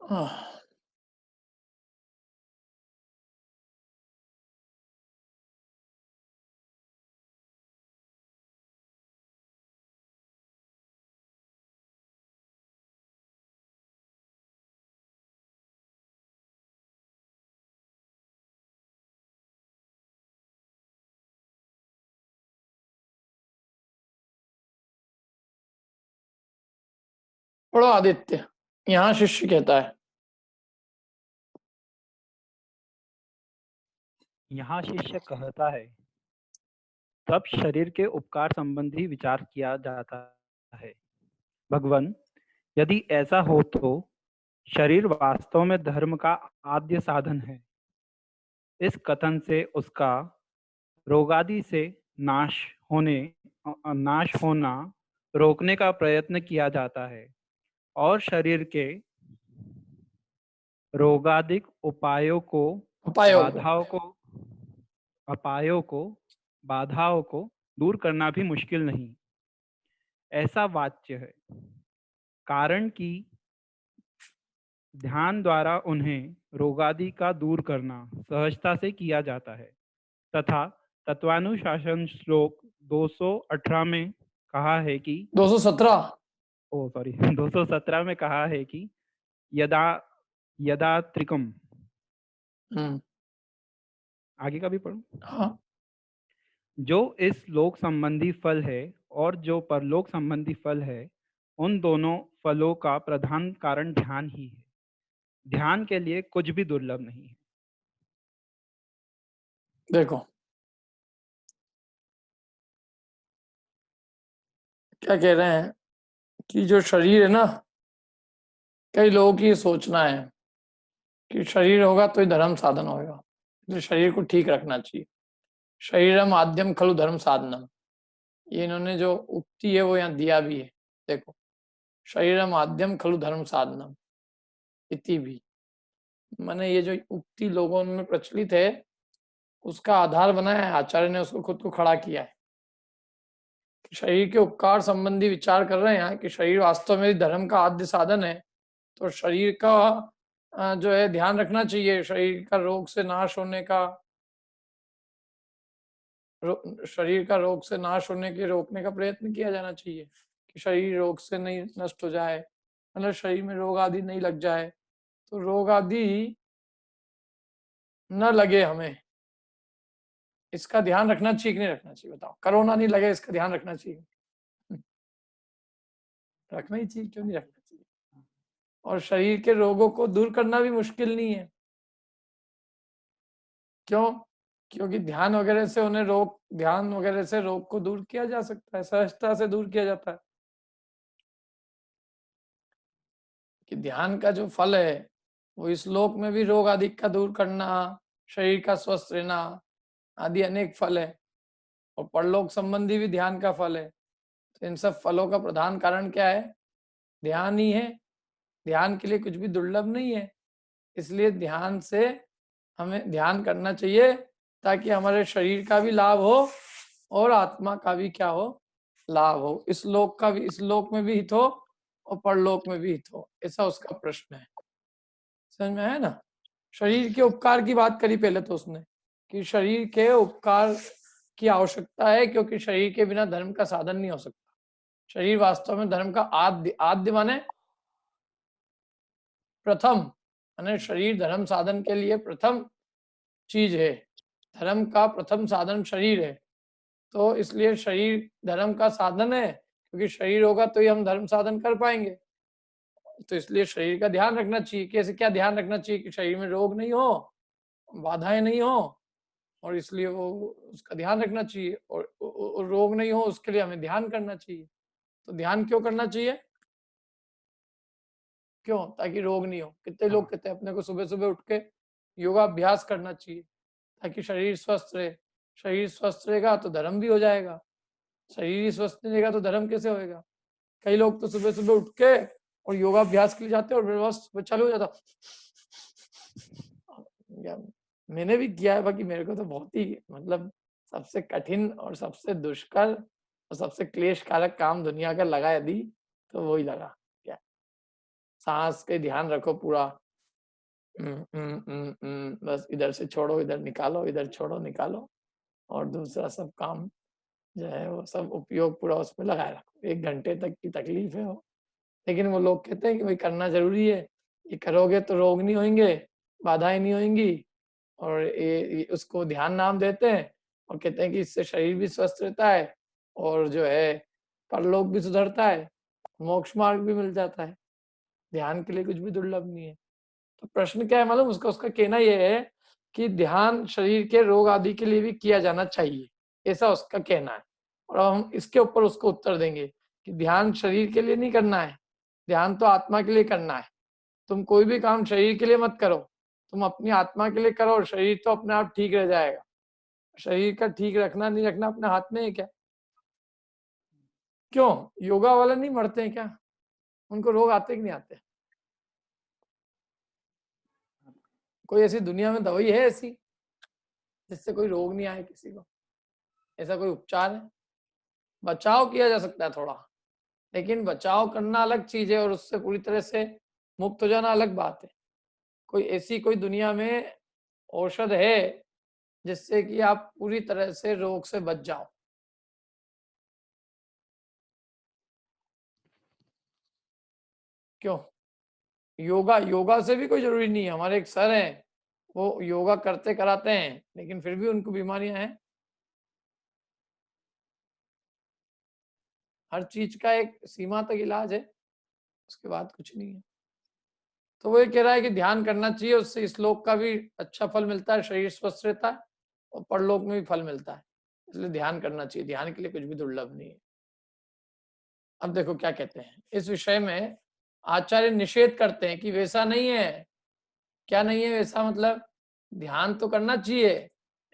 आह, पढ़ो आदित्य। यहाँ शिष्य कहता है, यहाँ शिष्य कहता है, तब शरीर के उपकार संबंधी विचार किया जाता है। भगवान, यदि ऐसा हो तो शरीर वास्तव में धर्म का आद्य साधन है। इस कथन से उसका रोगादि से नाश होने नाश होना रोकने का प्रयत्न किया जाता है और शरीर के रोगादिक उपायों को उपायों को। बाधाओं को अपायों को बाधाओं को दूर करना भी मुश्किल नहीं। ऐसा वाच्य है, कारण कि ध्यान द्वारा उन्हें रोगादि का दूर करना सहजता से किया जाता है तथा तत्वानुशासन श्लोक 218 में कहा है कि 217। ओ सॉरी 217 में कहा है कि यदा यदा त्रिकम। आगे का भी पढ़ो। हाँ, जो इस लोक संबंधी फल है और जो परलोक संबंधी फल है, उन दोनों फलों का प्रधान कारण ध्यान ही है। ध्यान के लिए कुछ भी दुर्लभ नहीं है। देखो क्या कह रहे हैं कि जो शरीर है ना, कई लोगों की ये सोचना है कि शरीर होगा तो ही धर्म साधन होगा, तो शरीर को ठीक रखना चाहिए। शरीरम आद्यम खलु धर्म साधनम, ये इन्होंने जो उक्ति है वो यहाँ दिया भी है। देखो, शरीरम आद्यम खलु धर्म साधनम इति भी, मैंने ये जो उक्ति लोगों में प्रचलित है उसका आधार बनाया है आचार्य ने, उसको खुद को खड़ा किया है। शरीर के उपकार संबंधी विचार कर रहे हैं कि शरीर वास्तव में धर्म का आद्य साधन है, तो शरीर का जो है ध्यान रखना चाहिए। शरीर का रोग से नाश होने का, शरीर का रोग से नाश होने के रोकने का प्रयत्न किया जाना चाहिए कि शरीर रोग से नहीं नष्ट हो जाए, मतलब शरीर में रोग आदि नहीं लग जाए, तो रोग आदि न लगे हमें, इसका ध्यान रखना चाहिए कि नहीं रखना चाहिए? बताओ, कोरोना नहीं लगे इसका ध्यान रखना चाहिए? रखना ही चाहिए, क्यों नहीं रखना चाहिए? और शरीर के रोगों को दूर करना भी मुश्किल नहीं है। क्यों? क्योंकि ध्यान वगैरह से उन्हें ध्यान वगैरह से रोग को दूर किया जा सकता है, सहजता से दूर किया जाता है। कि ध्यान का जो फल है वो इस लोक में भी रोग आदि का दूर करना, शरीर का स्वस्थ रहना आदि अनेक फल है, और परलोक संबंधी भी ध्यान का फल है। तो इन सब फलों का प्रधान कारण क्या है? ध्यान ही है। ध्यान के लिए कुछ भी दुर्लभ नहीं है, इसलिए ध्यान से हमें ध्यान करना चाहिए ताकि हमारे शरीर का भी लाभ हो और आत्मा का भी क्या हो? लाभ हो। इस लोक का भी, इस लोक में भी हित हो और परलोक में भी हित हो, ऐसा उसका प्रश्न है। समझ में है ना? शरीर के उपकार की बात करी पहले तो उसने, कि शरीर के उपकार की आवश्यकता है क्योंकि शरीर के बिना धर्म का साधन नहीं हो सकता। शरीर वास्तव में धर्म का आद्य, आद्य माने प्रथम, माने शरीर धर्म साधन के लिए प्रथम चीज है। धर्म का प्रथम साधन शरीर है, तो इसलिए शरीर धर्म का साधन है, क्योंकि शरीर होगा तो ही हम धर्म साधन कर पाएंगे। तो इसलिए शरीर का ध्यान रखना चाहिए। कैसे, क्या ध्यान रखना चाहिए? कि शरीर में रोग नहीं हो, बाधाएं नहीं हो, और इसलिए वो उसका ध्यान रखना चाहिए, और रोग नहीं हो उसके लिए हमें ध्यान करना चाहिए। तो ध्यान क्यों करना चाहिए? क्यों? ताकि रोग नहीं हो। कितने लोग कहते हैं अपने को सुबह सुबह उठ के योगाभ्यास करना चाहिए ताकि शरीर स्वस्थ रहे। शरीर स्वस्थ रहेगा तो धर्म भी हो जाएगा, शरीर ही स्वस्थ नहीं रहेगा तो धर्म कैसे होएगा? कई लोग तो सुबह सुबह उठ के और योगाभ्यास के लिए जाते हैं और बस चालू हो जाता। मैंने भी किया है, बाकी मेरे को तो बहुत ही मतलब सबसे कठिन और सबसे दुष्कर और सबसे क्लेश कारक काम दुनिया का लगा यदि, तो वही लगा। क्या सांस के ध्यान रखो पूरा। बस इधर से छोड़ो, इधर निकालो, इधर छोड़ो, निकालो, और दूसरा सब काम जो है वो सब उपयोग पूरा उसमें लगाए रखो। 1 घंटे तक की तकलीफ है वो, लेकिन वो लोग कहते हैं कि भाई करना ज़रूरी है, ये करोगे तो रोग नहीं होंगे, बाधाएँ नहीं होंगी, और ये उसको ध्यान नाम देते हैं, और कहते हैं कि इससे शरीर भी स्वस्थ रहता है, और जो है परलोक भी सुधरता है, मोक्ष मार्ग भी मिल जाता है। ध्यान के लिए कुछ भी दुर्लभ नहीं है। तो प्रश्न क्या है मालूम? उसका उसका कहना ये है कि ध्यान शरीर के रोग आदि के लिए भी किया जाना चाहिए, ऐसा उसका कहना है। और अब हम इसके ऊपर उसको उत्तर देंगे कि ध्यान शरीर के लिए नहीं करना है, ध्यान तो आत्मा के लिए करना है। तुम कोई भी काम शरीर के लिए मत करो, तुम अपनी आत्मा के लिए करो, और शरीर तो अपने आप ठीक रह जाएगा। शरीर का ठीक रखना नहीं रखना अपने हाथ में है क्या? क्यों? योगा वाले नहीं मरते हैं क्या? उनको रोग आते कि नहीं आते? कोई ऐसी दुनिया में दवाई है ऐसी जिससे कोई रोग नहीं आए किसी को? ऐसा कोई उपचार है? बचाव किया जा सकता है थोड़ा, लेकिन बचाव करना अलग चीज है और उससे पूरी तरह से मुक्त हो जाना अलग बात है। कोई ऐसी कोई दुनिया में औषध है जिससे कि आप पूरी तरह से रोग से बच जाओ? क्यों? योगा योगा से भी कोई जरूरी नहीं है। हमारे एक सर हैं, वो योगा करते कराते हैं, लेकिन फिर भी उनको बीमारियां हैं। हर चीज का एक सीमा तक इलाज है, उसके बाद कुछ नहीं है। तो वो ये कह रहा है कि ध्यान करना चाहिए, उससे इस लोक का भी अच्छा फल मिलता है, शरीर स्वस्थ रहता है, और परलोक में भी फल मिलता है। इसलिए ध्यान करना चाहिए, ध्यान के लिए कुछ भी दुर्लभ नहीं है। अब देखो क्या कहते हैं इस विषय में। आचार्य निषेध करते हैं कि वैसा नहीं है। क्या नहीं है वैसा? मतलब ध्यान तो करना चाहिए,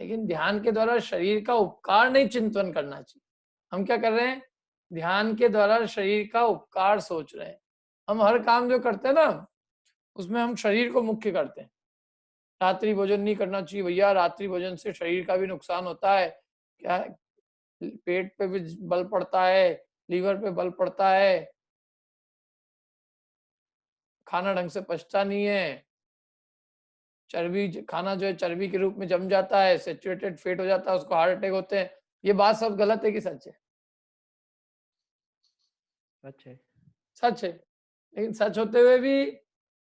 लेकिन ध्यान के द्वारा शरीर का उपकार नहीं चिंतन करना चाहिए। हम क्या कर रहे हैं? ध्यान के द्वारा शरीर का उपकार सोच रहे हैं। हम हर काम जो करते हैं ना, उसमें हम शरीर को मुख्य करते हैं। रात्रि भोजन नहीं करना चाहिए भैया, रात्रि भोजन से शरीर का भी नुकसान होता है। क्या? पेट पे भी बल पड़ता है, लीवर पे बल पड़ता है, खाना ढंग से पचता नहीं है, चर्बी खाना जो है चर्बी के रूप में जम जाता है, सैचुरेटेड फैट हो जाता है, उसको हार्ट अटैक होते हैं। ये बात सब गलत है कि सच है? सच है। सच है। लेकिन सच होते हुए भी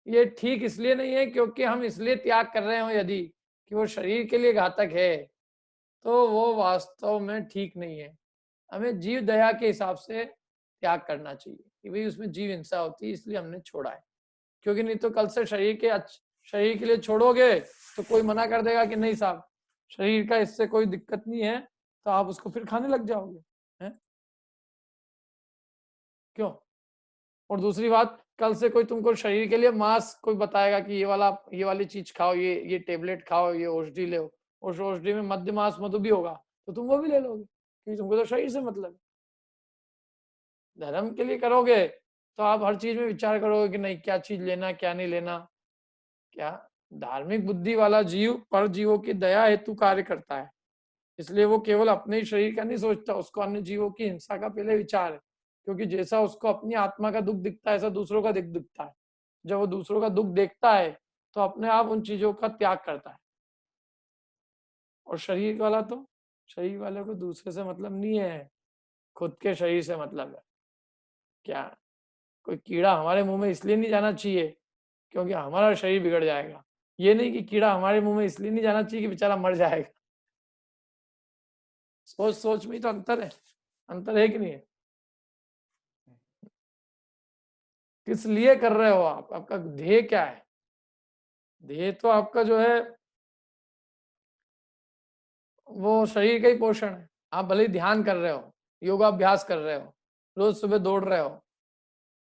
ये ठीक इसलिए नहीं है क्योंकि हम इसलिए त्याग कर रहे हो, यदि कि वो शरीर के लिए घातक है, तो वो वास्तव में ठीक नहीं है। हमें जीव दया के हिसाब से त्याग करना चाहिए कि भाई उसमें जीव हिंसा होती है, इसलिए हमने छोड़ा है। क्योंकि नहीं तो कल से शरीर के लिए छोड़ोगे तो कोई मना कर देगा कि नहीं साहब, शरीर का इससे कोई दिक्कत नहीं है, तो आप उसको फिर खाने लग जाओगे, हैं? क्यों? और दूसरी बात, कल से कोई तुमको शरीर के लिए मांस कोई बताएगा कि ये वाली चीज खाओ, ये टेबलेट खाओ, ये औषधि लो, उस औषधि में मध्य मास मधु भी होगा, तो तुम वो भी ले लोगे क्योंकि तुमको तो शरीर से मतलब है। धर्म के लिए करोगे तो आप हर चीज में विचार करोगे कि नहीं क्या चीज लेना क्या नहीं लेना। क्या? धार्मिक बुद्धि वाला जीव पर जीवों की दया हेतु कार्य करता है, इसलिए वो केवल अपने ही शरीर का नहीं सोचता, उसको अन्य जीवों की हिंसा का पहले विचार है। क्योंकि जैसा उसको अपनी आत्मा का दुख दिखता है, ऐसा दूसरों का दुख दिखता है। जब वो दूसरों का दुख देखता है तो अपने आप उन चीजों का त्याग करता है। और शरीर वाला तो, शरीर वाले को दूसरे से मतलब नहीं है, खुद के शरीर से मतलब है। क्या? कोई कीड़ा हमारे मुंह में इसलिए नहीं जाना चाहिए क्योंकि हमारा शरीर बिगड़ जाएगा। ये नहीं कि कीड़ा हमारे मुंह में इसलिए नहीं जाना चाहिए कि बेचारा मर जाएगा। सोच सोच में ही तो अंतर है। अंतर है कि नहीं है? किस लिए कर रहे हो आप? आपका ध्येय क्या है? ध्येय तो आपका जो है वो शरीर का ही पोषण है। आप भले ही ध्यान कर रहे हो, योगाभ्यास कर रहे हो, रोज सुबह दौड़ रहे हो,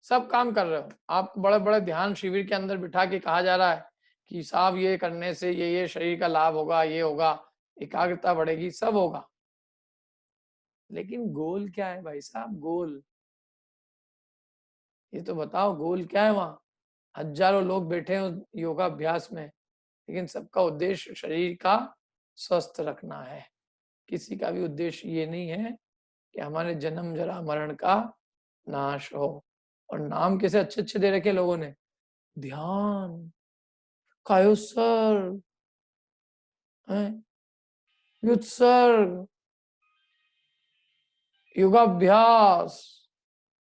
सब काम कर रहे हो, आपको बड़े बड़े ध्यान शिविर के अंदर बिठा के कहा जा रहा है कि साहब ये करने से ये शरीर का लाभ होगा, ये होगा, एकाग्रता बढ़ेगी, सब होगा। लेकिन गोल क्या है भाई साहब? गोल ये तो बताओ, गोल क्या है? वहां हजारों लोग बैठे हो योगाभ्यास में, लेकिन सबका उद्देश्य शरीर का स्वस्थ रखना है। किसी का भी उद्देश्य ये नहीं है कि हमारे जन्म जरा मरण का नाश हो। और नाम कैसे अच्छे अच्छे दे रखे लोगों ने, ध्यान, कायोत्सर्ग, युत्सर्ग, योगाभ्यास,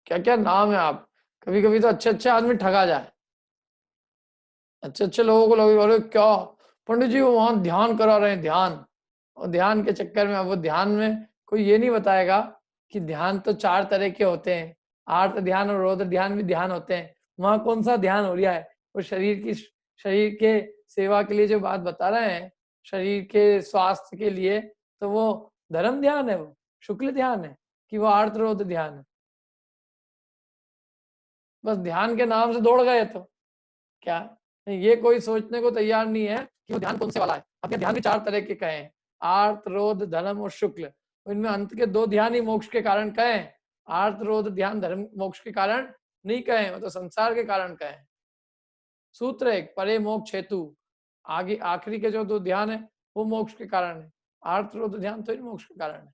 क्या क्या नाम है। आप कभी कभी तो अच्छे अच्छे आदमी ठगा जाए, अच्छे अच्छे लोगों को लगे अरे क्या पंडित जी वो वहां ध्यान करा रहे हैं, ध्यान। और ध्यान के चक्कर में, अब वो ध्यान में कोई ये नहीं बताएगा कि ध्यान तो 4 तरह के होते हैं, आर्त ध्यान और रौद्र ध्यान भी ध्यान होते हैं। वहां कौन सा ध्यान हो रहा है? वो शरीर के सेवा के लिए जो बात बता रहे हैं, शरीर के स्वास्थ्य के लिए, तो वो धर्म ध्यान है, वो शुक्ल ध्यान है कि वो आर्त रौद्र ध्यान है? बस ध्यान के नाम से दौड़ गए तो क्या? ये कोई सोचने को तैयार नहीं है कि वो ध्यान कौन से वाला है। अब ये ध्यान भी 4 तरह के कहे हैं, आर्त, रोध, धर्म और शुक्ल। इनमें अंत के 2 ध्यान ही मोक्ष के कारण कहे हैं। आर्त, रोध ध्यान धर्म मोक्ष के कारण नहीं कहे, वो तो संसार के कारण कहे। सूत्र एक परे मोक्ष हेतु, आगे आखिरी के जो 2 ध्यान है वो मोक्ष के कारण है। आर्त, रोध ध्यान तो ही मोक्ष के कारण है।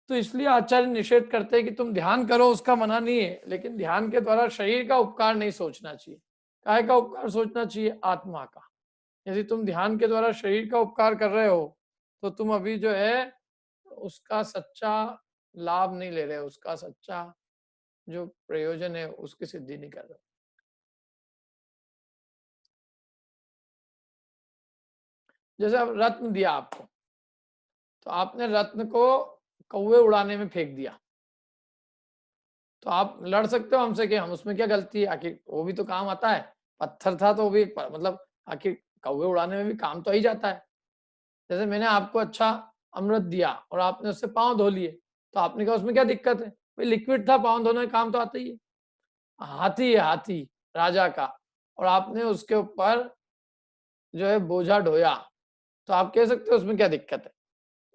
तो इसलिए आचार्य निषेध करते हैं कि तुम ध्यान करो, उसका मना नहीं है, लेकिन ध्यान के द्वारा शरीर का उपकार नहीं सोचना चाहिए। काय का उपकार सोचना चाहिए? आत्मा का। यदि तुम ध्यान के द्वारा शरीर का उपकार कर रहे हो तो तुम अभी जो है उसका सच्चा लाभ नहीं ले रहे हो, उसका सच्चा जो प्रयोजन है उसकी सिद्धि नहीं कर रहे हो। जैसे अब रत्न दिया आपको, तो आपने रत्न को कौवे उड़ाने में फेंक दिया, तो आप लड़ सकते हो हमसे कि हम उसमें क्या गलती है, आखिर वो भी तो काम आता है। पत्थर था तो वो भी मतलब आखिर कौवे उड़ाने में भी काम तो ही जाता है। जैसे मैंने आपको अच्छा अमृत दिया और आपने उससे पांव धो लिए, तो आपने कहा उसमें क्या दिक्कत है, भाई लिक्विड था, पांव धोने का काम तो आता ही है। हाथी है, हाथी राजा का, और आपने उसके ऊपर जो है बोझा ढोया, तो आप कह सकते हो उसमें क्या दिक्कत है।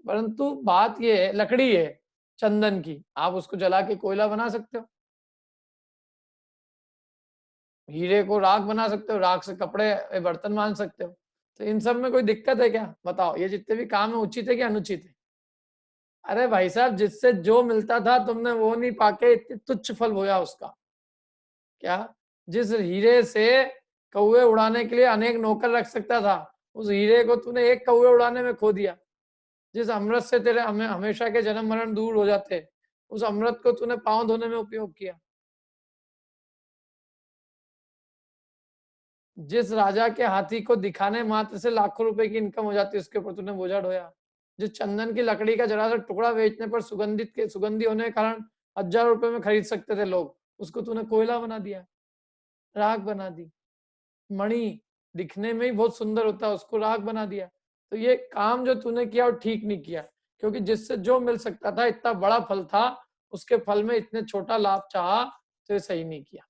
परंतु बात ये है, लकड़ी है चंदन की, आप उसको जला के कोयला बना सकते हो, हीरे को राख बना सकते हो, राख से कपड़े बर्तन मान सकते हो। तो इन सब में कोई दिक्कत है क्या? बताओ, ये जितने भी काम है उचित है कि अनुचित है? अरे भाई साहब, जिससे जो मिलता था तुमने वो नहीं पाके इतने तुच्छ फल बोया उसका। क्या? जिस हीरे से कौवे उड़ाने के लिए अनेक नौकर रख सकता था, उस हीरे को तूने एक कौवे उड़ाने में खो दिया। जिस अमृत से तेरे हमेशा के जन्म मरण दूर हो जाते, उस अमृत को तूने पांव धोने में उपयोग किया। जिस राजा के हाथी को दिखाने मात्र से लाखों रुपए की इनकम हो जाती है, उसके ऊपर तूने बोझा ढोया। जिस चंदन की लकड़ी का जरा सा टुकड़ा बेचने पर सुगंधी होने के कारण 1000 रुपए में खरीद सकते थे लोग, उसको तूने कोयला बना दिया, राख बना दी। मणि दिखने में ही बहुत सुंदर होता है, उसको राख बना दिया। तो ये काम जो तूने किया वो ठीक नहीं किया, क्योंकि जिससे जो मिल सकता था, इतना बड़ा फल था, उसके फल में इतने छोटा लाभ चाहा, तो ये सही नहीं किया।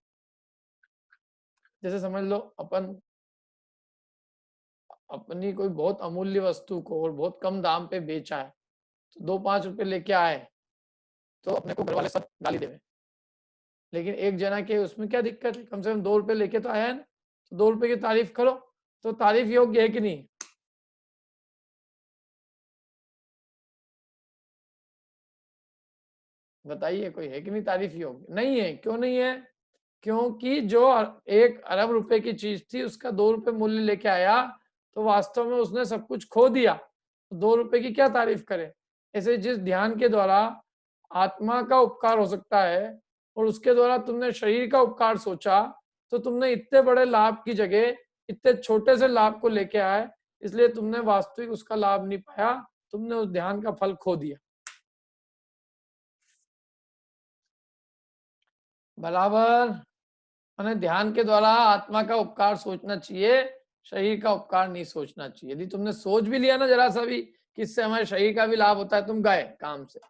जैसे समझ लो अपन अपनी कोई बहुत अमूल्य वस्तु को और बहुत कम दाम पे बेचा है, तो 2-5 रुपए लेके आए, तो अपने को घर वाले सब गाली देवे। लेकिन एक जना के उसमें क्या दिक्कत है, कम से कम 2 रुपए लेके तो आया है ना, तो 2 रुपए की तारीफ करो। तो तारीफ योग्य है कि नहीं? बताइए, कोई है कि नहीं तारीफ योग्य? नहीं है। क्यों नहीं है? क्योंकि जो 1 अरब रुपए की चीज थी, उसका 2 रुपए मूल्य लेके आया, तो वास्तव में उसने सब कुछ खो दिया। तो 2 रुपए की क्या तारीफ करे? ऐसे जिस ध्यान के द्वारा आत्मा का उपकार हो सकता है और उसके द्वारा तुमने शरीर का उपकार सोचा, तो तुमने इतने बड़े लाभ की जगह इतने छोटे से लाभ को लेके आए, इसलिए तुमने वास्तविक उसका लाभ नहीं पाया, तुमने उस ध्यान का फल खो दिया। बराबर। मैंने ध्यान के द्वारा आत्मा का उपकार सोचना चाहिए, शरीर का उपकार नहीं सोचना चाहिए। यदि तुमने सोच भी लिया ना जरा सा भी कि इससे हमारे शरीर का भी लाभ होता है, तुम गए काम से।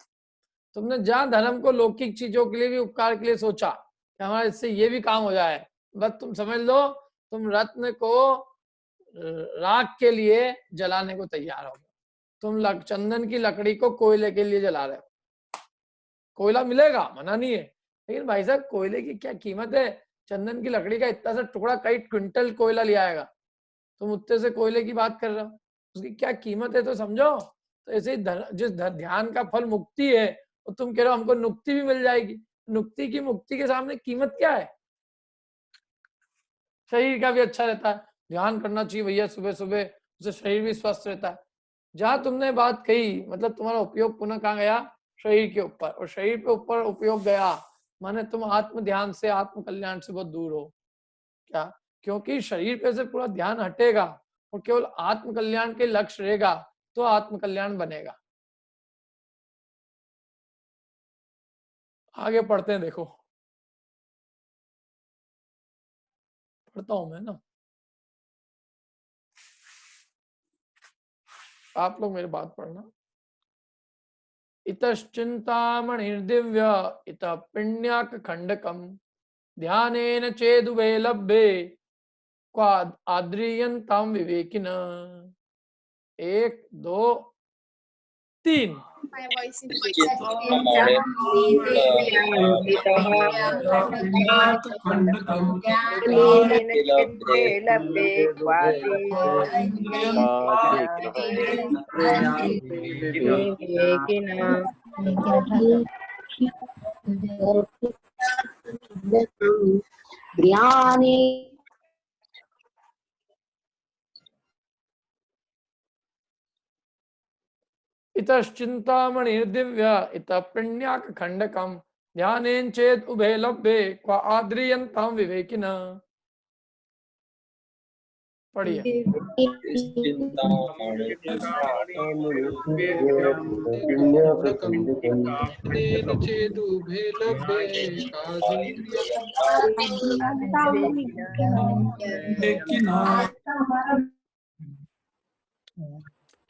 तुमने जहां धर्म को लौकिक चीजों के लिए भी उपकार के लिए सोचा कि हमारा इससे ये भी काम हो जाए, बस तुम समझ लो तुम रत्न को राख के लिए जलाने को तैयार हो गए। तुम चंदन की लकड़ी को कोयले के लिए जला रहे हो। कोयला मिलेगा, मना नहीं है, लेकिन भाई साहब कोयले की क्या कीमत है? चंदन की लकड़ी का इतना सा टुकड़ा कई क्विंटल कोयला ले आएगा, तुम उतने से कोयले की बात कर रहे हो, उसकी क्या कीमत है तो समझो। तो ऐसे ही जिस ध्यान का फल मुक्ति है, और तुम कह रहे हो हमको नुक्ति भी मिल जाएगी। नुक्ति की मुक्ति के सामने कीमत क्या है? शरीर का भी अच्छा रहता है, ध्यान करना चाहिए भैया सुबह सुबह, उससे शरीर भी स्वस्थ रहता है। जहां तुमने बात कही मतलब तुम्हारा उपयोग पुनः कहाँ गया? शरीर के ऊपर, और शरीर के ऊपर उपयोग गया माने तुम आत्म ध्यान से, आत्म कल्याण से बहुत दूर हो। क्या? क्योंकि शरीर पे से पूरा ध्यान हटेगा और केवल आत्म कल्याण के लक्ष्य रहेगा तो आत्म कल्याण बनेगा। आगे पढ़ते हैं, देखो पढ़ता हूं मैं ना, आप लोग मेरी बात पढ़ना। इतश्चिंतामणिर्दिव्य इत पिण्याक खंडकम ध्यानेन चेदुभे लभ्ये क्वाद आद्रियंताम विवेकिन। 1 2 3। इतश्चिंतामणिर्दिव्य इत पिण्याक खंडकम ध्यानेन चेत उभे लभ्ये क्वा आद्रियंताम विवेकिन। पढ़िए।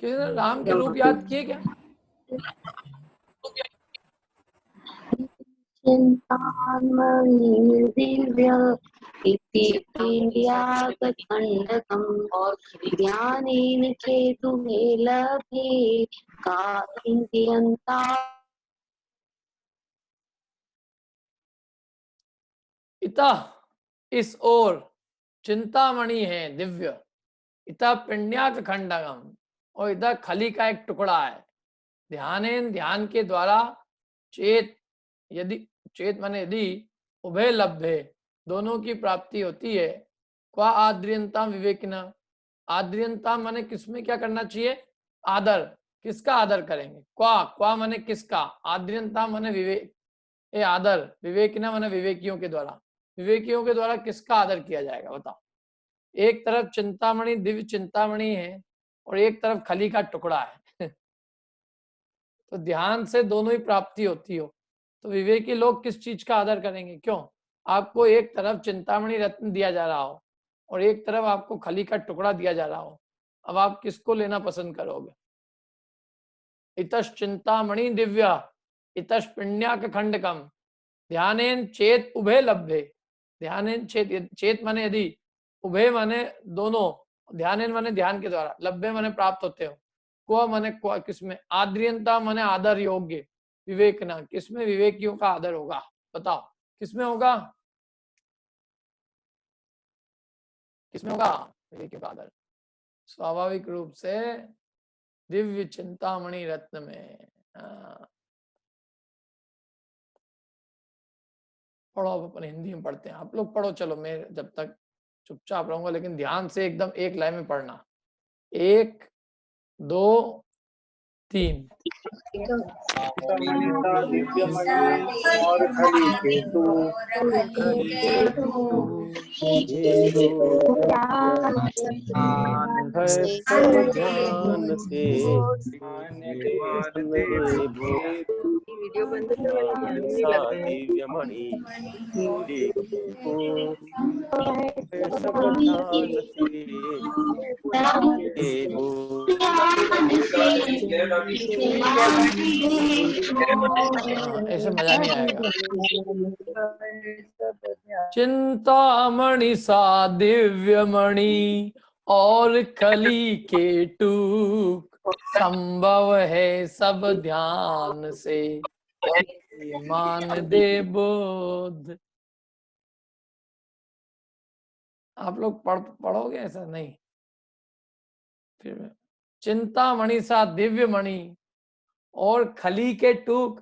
किसी ने राम के रूप याद किए क्या? दिव्य इति खंडकम और ध्यानेन चेतुमे लभे का इंद्रियंता। इता इस ओर चिंतामणि है दिव्य, इता पिण्याक खंडकम और इधर खली का एक टुकड़ा है। ध्यानेन ध्यान के द्वारा चेत यदि चेत माने यदि उभय लभ्य दोनों की प्राप्ति होती है। क्वा आद्रियंता विवेकिना, आद्रियंता माने किसमें क्या करना चाहिए? आदर। किसका आदर करेंगे? क्वा क्वा माने किसका, आद्रियंता माने विवेक, ये आदर, विवेकिना माने विवेकियों के द्वारा। विवेकियों के द्वारा किसका आदर किया जाएगा बताओ? एक तरफ चिंतामणि दिव्य चिंतामणि है और एक तरफ खली का टुकड़ा है। तो ध्यान से दोनों ही प्राप्ति होती हो तो विवेकी लोग किस चीज का आदर करेंगे? क्यों? आपको एक तरफ चिंतामणि रत्न दिया जा रहा हो और एक तरफ आपको खली का टुकड़ा दिया जा रहा हो, अब आप किसको लेना पसंद करोगे? इतश चिंतामणि दिव्या इतश पिण्याक खंडकम ध्यानेन चेत उभय लभ्ये। ध्यानेन चेत, चेत माने यदि, उभय माने दोनों, ध्यानेन माने ध्यान के द्वारा, लभ्य माने प्राप्त होते हो, क्व माने क्व किसमें, आद्रियंता माने आदर योग्य, विवेकना किसमें, विवेकियों का आदर होगा। बताओ किसमें होगा? किसमें होगा? विवेकियों का आदर स्वाभाविक रूप से दिव्य चिंतामणि रत्न में। पढ़ो, अब अपन हिंदी में पढ़ते हैं, आप लोग पढ़ो। चलो मैं जब तक चुपचाप रहूंगा, लेकिन ध्यान से एकदम एक लाइन में पढ़ना। 1 2 3। और खली केतु ध्यान से वीडियो बंद दिव्यमणि सब ध्यान ऐसे मजा नहीं आएगा। चिंतामणि सा दिव्यमणि और खली के टूक संभव है सब ध्यान से मान दे बोध। आप लोग पढ़ोगे ऐसा नहीं? फिर चिंतामणि सा दिव्यमणि और खली के टूक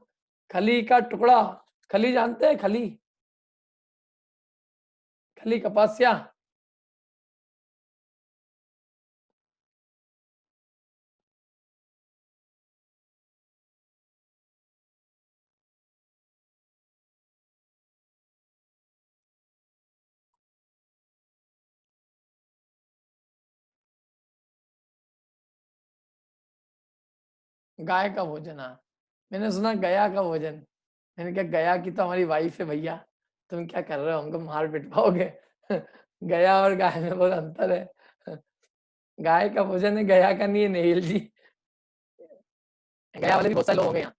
खली का टुकड़ा, खली जानते हैं? खली, खली कपास्या, गाय का भोजन। हाँ, मैंने सुना गया का भोजन। मैंने कहा गया की तो हमारी वाइफ है भैया, तुम क्या कर रहे हो, हमको मार पिटवाओगे। गया और गाय में बहुत अंतर है। गाय का भोजन है, गया का नहीं है नेहिल जी। गया वाले भी बहुत सारे लोग हो गए यहाँ।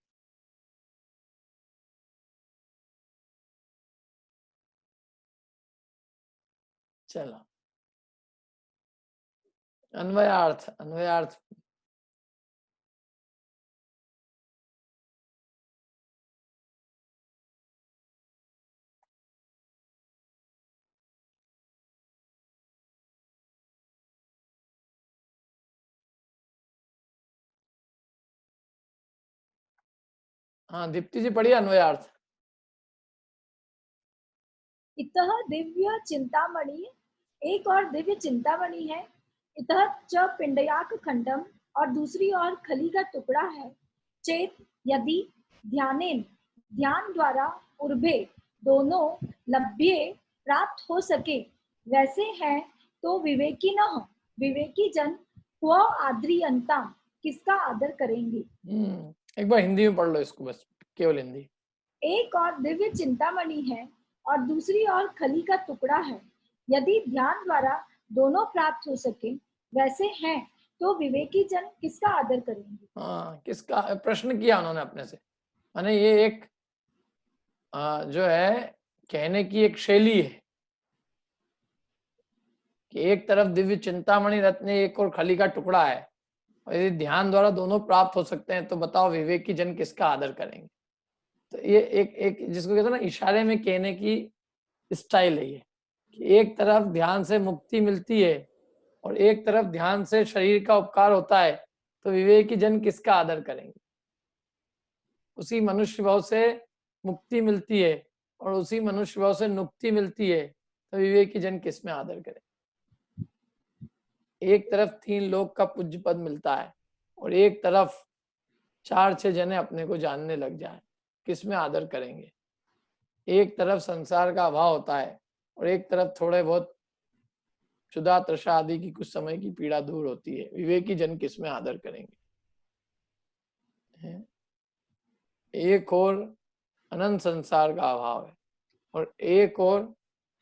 चलो, अन्वयार्थ, अन्वयार्थ। हाँ दीप्ति जी पढ़िए अन्वयार्थ। इतः दिव्य चिंतामणि, एक और दिव्य चिंतामणि है। इतः च पिंडयाक खंडम, और दूसरी ओर खली का टुकड़ा है। चेत यदि ध्यानेन, ध्यान द्वारा उर्भे दोनों लभ्ये प्राप्त हो सके वैसे हैं तो विवेकी न, विवेकी जन क्व आद्रियंता, किसका आदर करेंगे। एक बार हिंदी में पढ़ लो इसको, बस केवल हिंदी। एक और दिव्य चिंतामणि है और दूसरी ओर खली का टुकड़ा है। यदि ध्यान द्वारा दोनों प्राप्त हो सके वैसे हैं तो विवेकी जन किसका आदर करेंगे। हाँ, किसका प्रश्न किया उन्होंने अपने से, माने ये एक जो है कहने की एक शैली है कि एक तरफ दिव्य चिंतामणि रत्न, एक और खली का टुकड़ा है, और यदि ध्यान द्वारा दोनों प्राप्त हो सकते हैं तो बताओ विवेकी जन किसका आदर करेंगे। तो ये एक एक जिसको कहते हैं ना इशारे में कहने की स्टाइल है ये, कि एक तरफ ध्यान से मुक्ति मिलती है और एक तरफ ध्यान से शरीर का उपकार होता है, तो विवेकी जन किसका आदर करेंगे। उसी मनुष्य भाव से मुक्ति मिलती है और उसी मनुष्य भाव से नुक्ति मिलती है, तो विवेकी जन किस में आदर करें। एक तरफ 3 लोक का पूज्य पद मिलता है और एक तरफ 4-6 जने अपने को जानने लग जाए, किस में आदर करेंगे। एक तरफ संसार का अभाव होता है और एक तरफ थोड़े बहुत क्षुधा तृषा आदि की कुछ समय की पीड़ा दूर होती है, विवेकी जन किस में आदर करेंगे। एक और अनंत संसार का अभाव है और एक और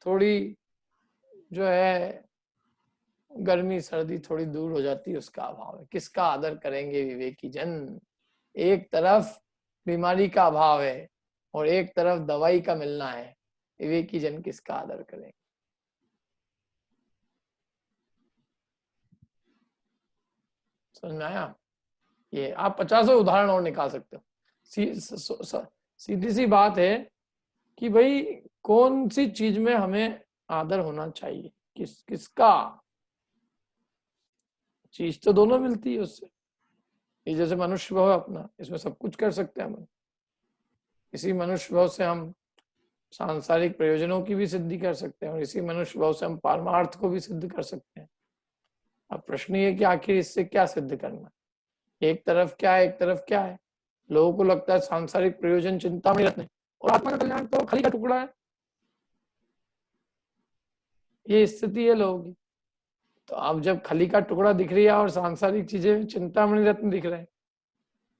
थोड़ी जो है गर्मी सर्दी थोड़ी दूर हो जाती है, उसका अभाव है, किसका आदर करेंगे विवेकी जन। एक तरफ बीमारी का अभाव है और एक तरफ दवाई का मिलना है, विवेकी जन किसका आदर करेंगे। समझ में आया। ये आप 50 उदाहरण और निकाल सकते हो। सीधी सी बात है कि भाई कौन सी चीज में हमें आदर होना चाहिए, किसका। चीज तो दोनों मिलती है उससे, ये जैसे मनुष्य भाव अपना, इसमें सब कुछ कर सकते हैं हम। इसी मनुष्य भाव से हम सांसारिक प्रयोजनों की भी सिद्धि कर सकते हैं और इसी मनुष्य भाव से हम पारमार्थ को भी सिद्ध कर सकते हैं। अब प्रश्न ये कि आखिर इससे क्या सिद्ध करना, एक तरफ क्या है एक तरफ क्या है। लोगों को लगता है सांसारिक प्रयोजन चिंतामणि रत्न और आत्मा का कल्याण तो खली का टुकड़ा है, ये स्थिति है लोगों की। तो अब जब खली का टुकड़ा दिख रही है और सांसारिक चीजें चिंतामणि रत्न दिख रहे हैं,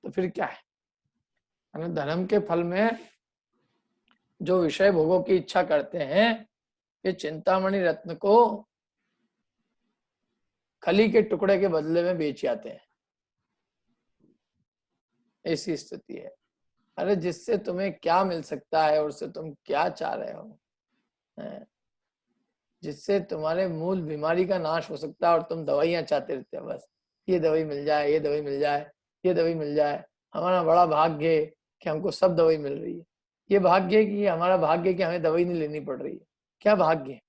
तो फिर क्या है। धर्म के फल में जो विषय भोगों की इच्छा करते हैं, ये चिंतामणि रत्न को खली के टुकड़े के बदले में बेच जाते हैं, ऐसी स्थिति है। अरे जिससे तुम्हें क्या मिल सकता है और उससे तुम क्या चाह रहे हो, जिससे तुम्हारे मूल बीमारी का नाश हो सकता है और तुम दवाइयां चाहते रहते हो, बस ये दवाई मिल जाए, ये दवाई मिल जाए, ये दवाई मिल जाए। हमारा बड़ा भाग्य है कि हमको सब दवाई मिल रही है। ये भाग्य है कि हमारा भाग्य है कि हमें दवाई नहीं लेनी पड़ रही है। क्या भाग्य है,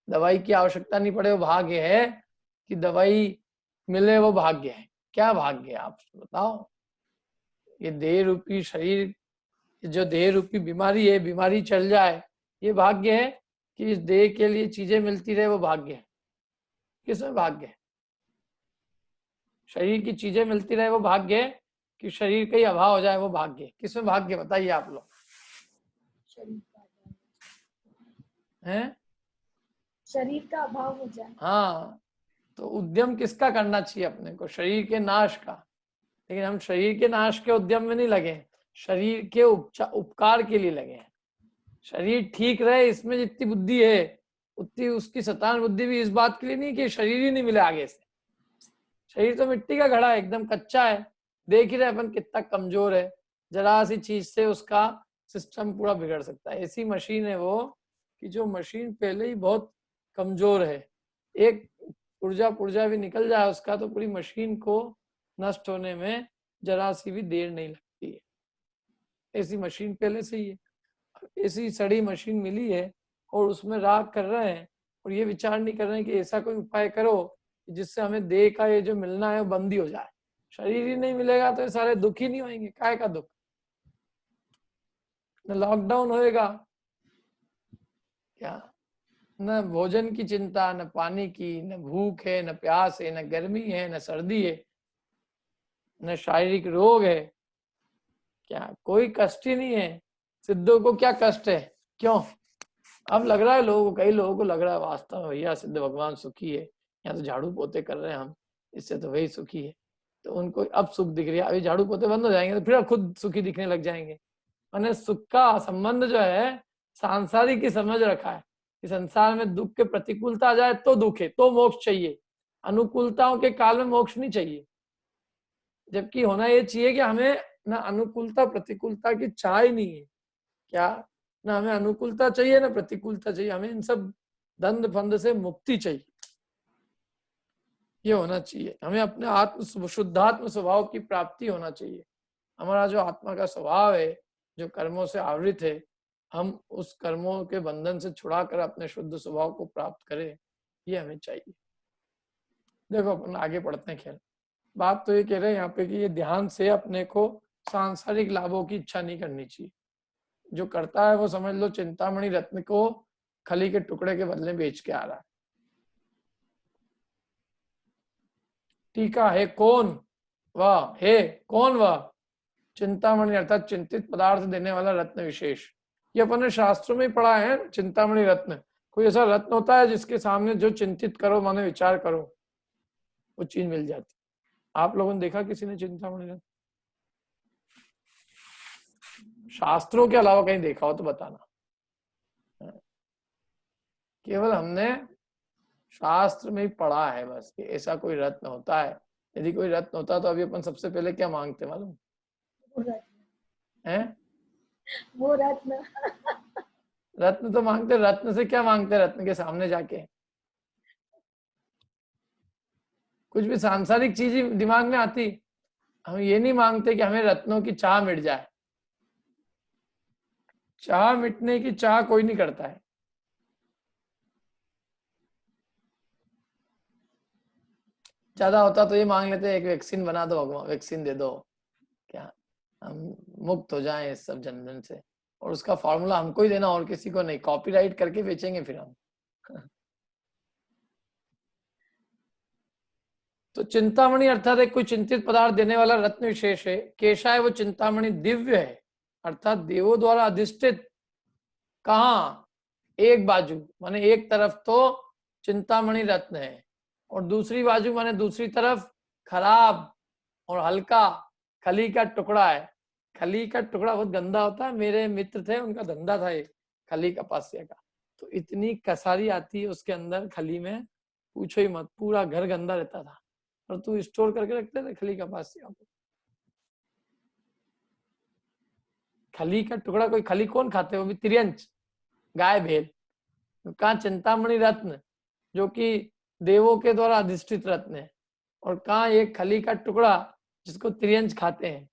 दवाई की आवश्यकता नहीं पड़े वो भाग्य है, कि दवाई मिले वो भाग्य है। क्या भाग्य है आप बताओ। ये देह रूपी शरीर जो देह रूपी बीमारी है, बीमारी चल जाए, ये भाग्य है कि इस देह के लिए चीजें मिलती रहे, वो भाग्य है। किसमें भाग्य है? शरीर की चीजें मिलती रहे वो भाग्य है, कि शरीर का ही अभाव हो जाए वो भाग्य है। किसमें भाग्य बताइए आप लोग हैं? शरीर का अभाव हो जाए। हाँ, तो उद्यम किसका करना चाहिए अपने को? शरीर के नाश का। लेकिन हम शरीर के नाश के उद्यम में नहीं लगे, शरीर के उपकार के लिए लगे हैं। शरीर ठीक रहे, इसमें जितनी बुद्धि है उतनी उसकी शैतान बुद्धि भी इस बात के लिए नहीं कि शरीर ही नहीं मिले आगे से। शरीर तो मिट्टी का घड़ा है, एकदम कच्चा है, देख ही रहे अपन कितना कमजोर है, जरा सी चीज से उसका सिस्टम पूरा बिगड़ सकता है। ऐसी मशीन है वो कि जो मशीन पहले ही बहुत कमजोर है, एक पुर्जा भी निकल जाए उसका तो पूरी मशीन को नष्ट होने में जरा सी भी देर नहीं लगती है। ऐसी मशीन पहले से ही है, ऐसी सड़ी मशीन मिली है और उसमें राग कर रहे हैं और ये विचार नहीं कर रहे हैं कि ऐसा कोई उपाय करो जिससे हमें देह का ये जो मिलना है वो बंद ही हो जाए। शरीर ही नहीं मिलेगा तो ये सारे दुख ही नहीं होंगे। काय का दुख? न लॉकडाउन होएगा क्या, न भोजन की चिंता, न पानी की, न भूख है, न प्यास है, न गर्मी है, न सर्दी है, न शारीरिक रोग है, क्या कोई कष्ट ही नहीं है। सिद्धों को क्या कष्ट है? क्यों? अब लग रहा है लोगों को, कई लोगों को लग रहा है वास्तव में भैया सिद्ध भगवान सुखी है, यहाँ तो झाड़ू पोते कर रहे हैं हम, इससे तो वही सुखी है। तो उनको अब सुख दिख रही है। अभी झाड़ू पोते बंद हो जाएंगे तो फिर खुद सुखी दिखने लग जाएंगे। मैंने सुख का संबंध जो है सांसारिक की समझ रखा है कि संसार में दुख के प्रतिकूलता आ जाए तो दुख है, तो मोक्ष चाहिए, अनुकूलताओं के काल में मोक्ष नहीं चाहिए। जबकि होना ये चाहिए कि हमें ना अनुकूलता प्रतिकूलता की चाह ही नहीं है, क्या ना हमें अनुकूलता चाहिए ना प्रतिकूलता चाहिए, हमें इन सब दंड फंद से मुक्ति चाहिए। ये होना चाहिए। हमें अपने आत्म शुद्धात्म स्वभाव की प्राप्ति होना चाहिए। हमारा जो आत्मा का स्वभाव है जो कर्मों से आवृत है, हम उस कर्मों के बंधन से छुड़ाकर अपने शुद्ध स्वभाव को प्राप्त करें, ये हमें चाहिए। देखो अपन आगे पढ़ते हैं। खैर बात तो ये कह रहे हैं यहाँ पे कि ये ध्यान से अपने को सांसारिक लाभों की इच्छा नहीं करनी चाहिए। जो करता है वो समझ लो चिंतामणि रत्न को खली के टुकड़े के बदले बेच के आ रहा है। टीका है कौन वह है, कौन वह? चिंतामणि अर्थात चिंतित पदार्थ देने वाला रत्न विशेष। ये अपन ने शास्त्रों में ही पढ़ा है। चिंतामणि रत्न कोई ऐसा रत्न होता है जिसके सामने जो चिंतित करो, माने विचार करो, वो चीज मिल जाती। आप लोगों ने देखा किसी ने चिंतामणि रत्न? शास्त्रों के अलावा कहीं देखा हो तो बताना। केवल हमने शास्त्र में ही पढ़ा है बस कि ऐसा कोई रत्न होता है। यदि कोई रत्न होता तो अभी अपन सबसे पहले क्या मांगते मालूम है? वो रत्न रत्न तो मांगते, रत्न से क्या मांगते? रत्न के सामने जाके कुछ भी सांसारिक चीज ही दिमाग में आती। हम ये नहीं मांगते कि हमें रत्नों की चाह मिट जाए। चाह मिटने की चाह कोई नहीं करता है। ज्यादा होता तो ये मांग लेते एक वैक्सीन बना दो भगवान, वैक्सीन दे दो, क्या हम मुक्त हो जाएं इस सब झंझट से, और उसका फॉर्मूला हमको ही देना और किसी को नहीं, कॉपीराइट करके बेचेंगे फिर हम। तो चिंतामणि अर्थात एक कोई चिंतित पदार्थ देने वाला रत्न विशेष है। केशा है वो चिंतामणि दिव्य है, अर्थात देवों द्वारा अधिष्ठित। कहाँ? एक बाजू माने एक तरफ तो चिंतामणि रत्न है और दूसरी बाजू माने दूसरी तरफ खराब और हल्का खली का टुकड़ा है। खली का टुकड़ा बहुत गंदा होता है। मेरे मित्र थे, उनका धंधा था ये खली कपासिया का, तो इतनी कसारी आती है उसके अंदर खली में, पूछो ही मत, पूरा घर गंदा रहता था। और तू स्टोर करके रखते थे खली कपासिया को। खली का टुकड़ा कोई खली कौन खाते, वो भी तिर्यंच गाय भेल। कहाँ चिंतामणि रत्न जो कि देवों के द्वारा अधिष्ठित रत्न है, और कहाँ एक खली का टुकड़ा जिसको तिर्यंच खाते हैं।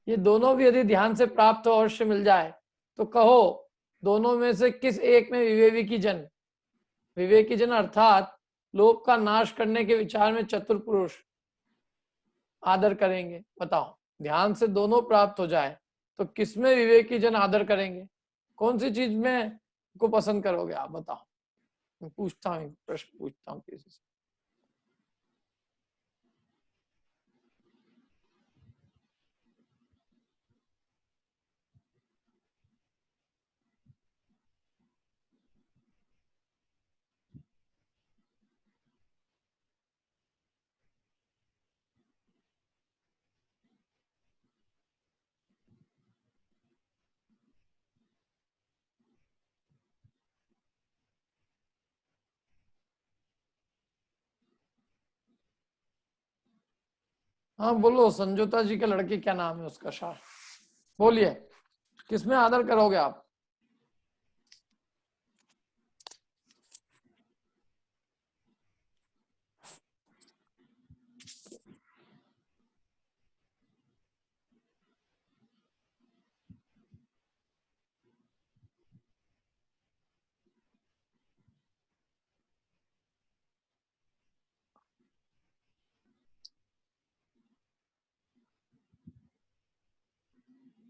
ये दोनों भी यदि ध्यान से प्राप्त हो, अवश्य मिल जाए, तो कहो दोनों में से किस एक में विवेकी जन, विवेकी जन अर्थात लोक का नाश करने के विचार में चतुर पुरुष आदर करेंगे? बताओ, ध्यान से दोनों प्राप्त हो जाए तो किसमें विवेकी जन आदर करेंगे? कौन सी चीज में को पसंद करोगे आप बताओ? मैं पूछता हूँ, प्रश्न पूछता हूँ किसी से। हाँ बोलो, संजोता जी के लड़के क्या नाम है उसका? शाह, बोलिए, किसमें आदर करोगे आप?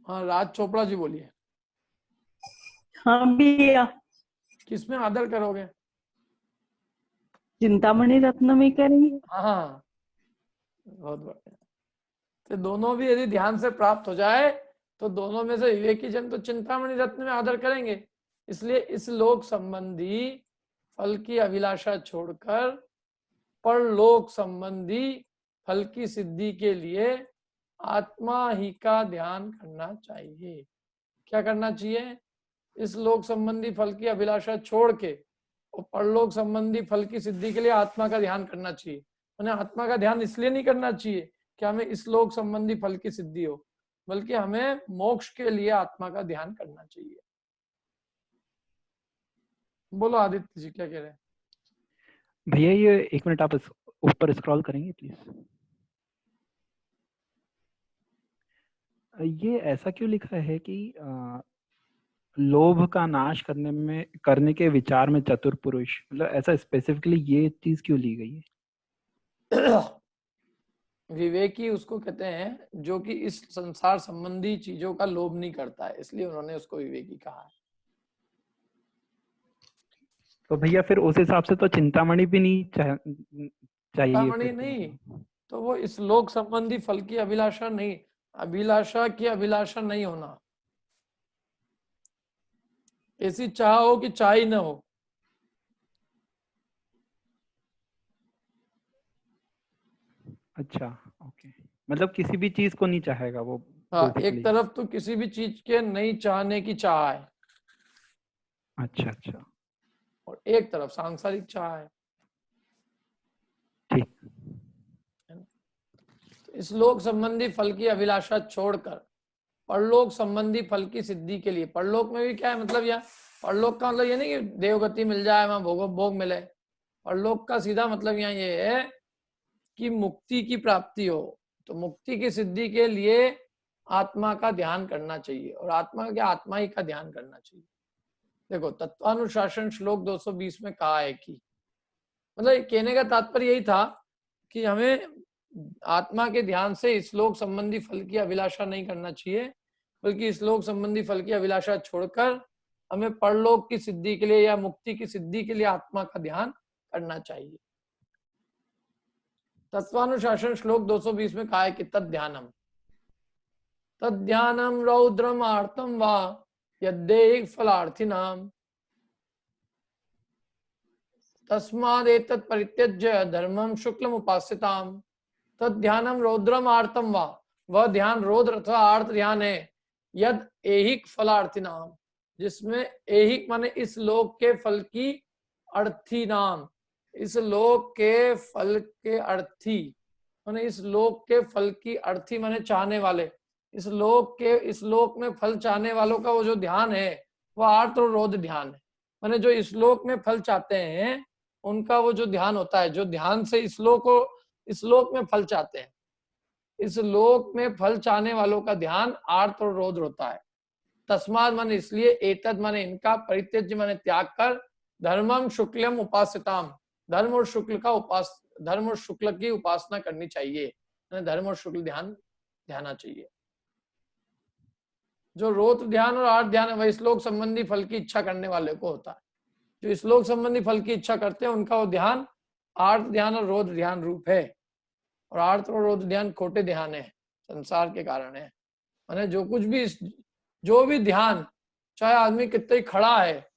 हाँ राज चोपड़ा जी बोलिए, हाँ भैया, किसमें आदर करोगे? चिंतामणि रत्न में करेंगे। हाँ बहुत बढ़िया। तो दोनों भी यदि ध्यान से प्राप्त हो जाए तो दोनों में से विवेकी जन तो चिंतामणि रत्न में आदर करेंगे। इसलिए इस लोक संबंधी फल की अभिलाषा छोड़कर परलोक संबंधी फल की सिद्धि के लिए आत्मा ही का ध्यान करना चाहिए। क्या करना चाहिए? इस लोक संबंधी फल की अभिलाषा छोड़ के और परलोक संबंधी फल की सिद्धि के लिए आत्मा का ध्यान करना चाहिए। उन्हें आत्मा का ध्यान इसलिए नहीं करना चाहिए कि हमें इस लोक संबंधी फल की सिद्धि हो, बल्कि हमें मोक्ष के लिए आत्मा का ध्यान करना चाहिए। बोलो आदित्य जी क्या कह रहे हैं? भैया ये 1 मिनट आप ऊपर स्क्रॉल करेंगे प्लीज। ये ऐसा क्यों लिखा है कि लोभ का नाश करने के विचार में चतुर पुरुष, मतलब ऐसा स्पेसिफिकली ये चीज क्यों ली गई है? विवेकी उसको कहते हैं जो कि इस संसार संबंधी चीजों का लोभ नहीं करता है, इसलिए उन्होंने उसको विवेकी कहा है। तो भैया फिर उस हिसाब से तो चिंतामणि भी नहीं चाहिए चिंतामणि फिर तो नहीं, मतलब। तो वो इस लोक संबंधी फल की अभिलाषा नहीं, अभिलाषा की अभिलाषा नहीं होना। ऐसी चाह हो कि चाह ही न हो। अच्छा ओके, मतलब किसी भी चीज को नहीं चाहेगा वो हाँ, एक बेसिकली। तरफ तो किसी भी चीज के नहीं चाहने की चाह है अच्छा अच्छा और एक तरफ सांसारिक चाह है। ठीक। तो इस लोक संबंधी फल की अभिलाषा छोड़कर परलोक संबंधी फल की सिद्धि के लिए, परलोक में भी क्या है मतलब, यहाँ परलोक का मतलब ये नहीं कि देवगति मिल जाए, वहां भोग मिले। परलोक का सीधा मतलब यहाँ ये है कि मुक्ति की प्राप्ति हो। तो मुक्ति की सिद्धि के लिए आत्मा का ध्यान करना चाहिए, और आत्मा क्या, आत्मा ही का ध्यान करना चाहिए। देखो तत्वानुशासन श्लोक 220 में कहा है कि, मतलब कहने का तात्पर्य यही था कि हमें आत्मा के ध्यान से इस लोक संबंधी फल की अभिलाषा नहीं करना चाहिए, बल्कि इस लोक संबंधी फल की अभिलाषा छोड़कर हमें परलोक की सिद्धि के लिए या मुक्ति की सिद्धि के लिए आत्मा का ध्यान करना चाहिए। तत्वानुशासन श्लोक 220 में कहा है कि तद्ध्यानम रौद्रम आर्तम वा यद्देह फलार्थिनाम तस्मादेतत् परित्यज्य धर्मम शुक्लम उपास्यताम। तद्ध्यानम रौद्रम आर्तम वा, वह ध्यान रौद्र अथवा आर्त ध्यान है, यद ऐहिक फलार्थिनाम, जिसमें ऐहिक माने इस लोक के फल की, अर्थी नाम, इस लोक के फल के अर्थी माने इस लोक के फल की, अर्थी माने चाहने वाले, इस लोक में फल चाहने वालों का वो जो ध्यान है वह आर्त और रौद्र ध्यान है। माने जो इस लोक में फल चाहते हैं उनका वो जो ध्यान होता है, जो ध्यान से इस लोक में फल चाहते हैं, इस लोक में फल चाहने वालों का ध्यान आर्त और रौद्र होता है। तस्माद माने इसलिए, एतद माने इनका, परित्यज्य माने त्याग कर, धर्मम शुक्लम उपास्यताम, धर्म और शुक्ल की उपासना करनी चाहिए, धर्म और शुक्ल ध्यान ध्याना चाहिए। जो रौद्र ध्यान और आर्त ध्यान है वही श्लोक संबंधी फल की इच्छा करने वाले को होता है। जो श्लोक संबंधी फल की इच्छा करते हैं उनका वो ध्यान आर्त ध्यान और रौद्र ध्यान रूप है। और आर्त और रौद्र ध्यान खोटे ध्यान है, संसार के कारण है। माने जो भी ध्यान, चाहे आदमी कितना ही खड़ा है,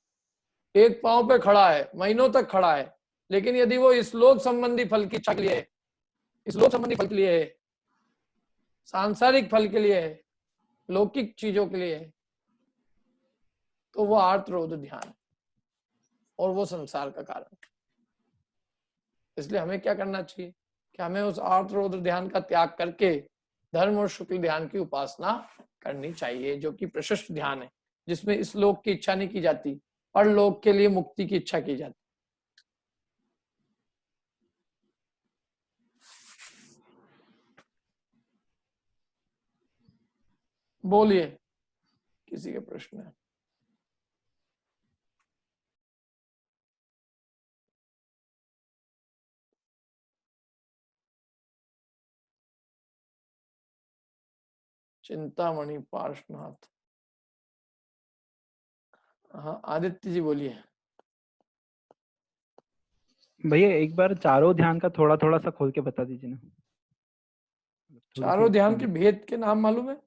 एक पांव पे खड़ा है, महीनों तक खड़ा है, लेकिन यदि वो इस लोक संबंधी फल की इच्छा के लिए है, इस लोक संबंधी फल के लिए है, सांसारिक फल के लिए है, लौकिक चीजों के लिए है, तो वो आर्त रौद्र ध्यान और वो संसार का कारण। इसलिए हमें क्या करना चाहिए कि हमें उस आर्त रौद्र ध्यान का त्याग करके धर्म और शुक्ल ध्यान की उपासना करनी चाहिए, जो कि प्रशस्त ध्यान है, जिसमें इस लोक की इच्छा नहीं की जाती, परलोक के लिए मुक्ति की इच्छा की जाती। बोलिए, किसी के प्रश्न है? चिंतामणि पार्श्वनाथ। हाँ आदित्य जी बोलिए। भैया एक बार चारों ध्यान का थोड़ा थोड़ा सा खोल के बता दीजिए ना। चारों ध्यान के भेद के नाम मालूम है?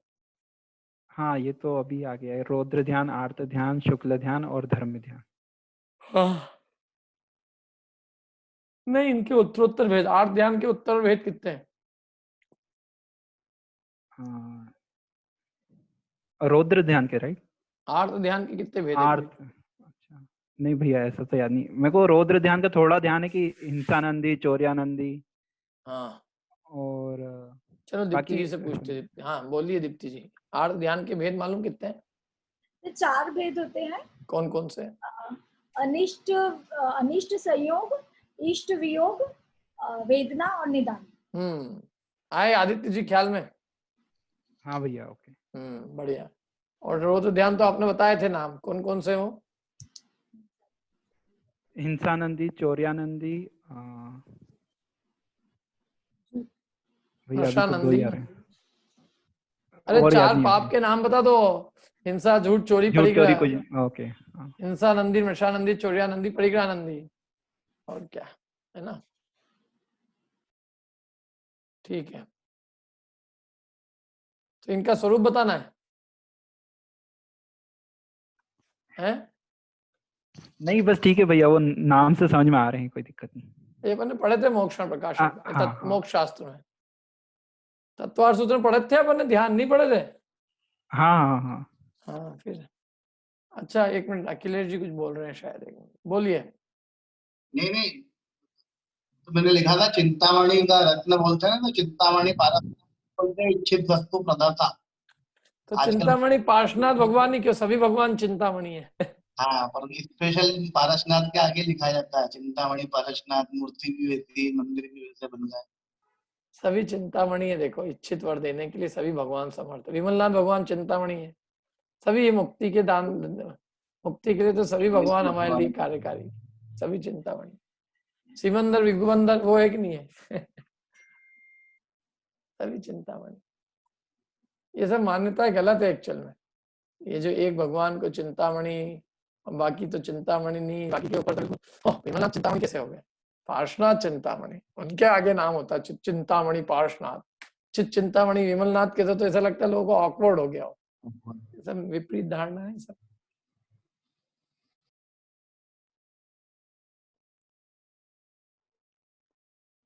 हाँ ये तो अभी आ गया है, रौद्र ध्यान, आर्त ध्यान, शुक्ल ध्यान और धर्म ध्यान। हाँ नहीं, इनके उत्तरोत्तर भेद, आर्त ध्यान के उत्तर भेद कितने हैं? हाँ रौद्र ध्यान के राइट। आर्त ध्यान के कितने भेद हैं? आर्त, अच्छा नहीं भैया ऐसा तो याद नहीं मेरे को। रौद्र ध्यान का थोड़ा ध्यान है कि हिंसानंदी, चौर्यानंदी। हाँ और चलो दीप्ति बाकी जी से पूछते हैं। हाँ बोलिए दीप्ति जी, आर्त ध्यान के भेद मालूम कितने हैं? ये 4 भेद होते हैं। कौन कौन से? अनिष्ट संयोग, इष्ट वियोग, वेदना और निदान। आए आदित्य जी ख्याल में? हाँ भैया ओके। बढ़िया। और रौद्र ध्यान तो आपने बताए थे नाम, कौन कौन से हो? हिंसानंदी, चौर्यानंदी, भैया अभी तो 2 ही आ रहे हैं। अरे और याद 4 नहीं आ पाप रहे। के नाम बता दो। हिंसा, झूठ, चोरी, झूठ, चोरी परिग्रह। को ओके। हिंसा नंदी, मृषानंदी, चौर्यानंदी, परिग्रहानंदी, और क्या है ना? ठीक है, तो इनका स्वरूप बताना है? नहीं बस ठीक है भैया, वो नाम से समझ में आ रहे हैं, कोई दिक्कत नहीं। ये अपन ने पढ़े थे मोक्षण प्रकाशन में, हाँ। मोक्ष शास्त्र में, तत्वार सूत्र पढ़े थे अपन ने, ध्यान नहीं पढ़े थे? हाँ हाँ फिर अच्छा, एक मिनट, अखिलेश जी कुछ बोल रहे हैं शायद, एक मिनट बोलिए। नहीं तो मैंने लिखा था चिंतामणि का रत्न बोलते हैं ना, तो चिंतामणि पारस बोलते हैं, इच्छित वस्तु प्रदाता। तो चिंतामणि पार्श्वनाथ भगवान ही क्यों, सभी भगवान चिंतामणि है। हाँ पर स्पेशल पारसनाथ के आगे लिखा जाता है चिंतामणि पारसनाथ, मूर्ति भी वैसी, मंदिर भी वैसे बन रहा है। सभी चिंतामणि है, देखो इच्छित वर देने के लिए सभी भगवान समर्थ। विमलनाथ भगवान चिंतामणि है, सभी ये मुक्ति के दान, मुक्ति के लिए तो सभी भगवान हमारे लिए कार्यकारी, सभी चिंतामणि। सिमंदर विगुबंदर वो है कि नहीं है? सभी चिंतामणि। ये सब मान्यता गलत है एक्चुअल में। ये जो एक भगवान को चिंतामणि, बाकी तो चिंतामणि नहीं, बाकी के ऊपर विमलनाथ चिंतामणि कैसे हो गए? पार्श्वनाथ चिंतामणि, उनके आगे नाम होता है चिंतामणि पार्श्वनाथ। चिंतामणि विमलनाथ के तो ऐसा लगता है लोगों को ऑकवर्ड हो गया हो, सब विपरीत धारणा है सब।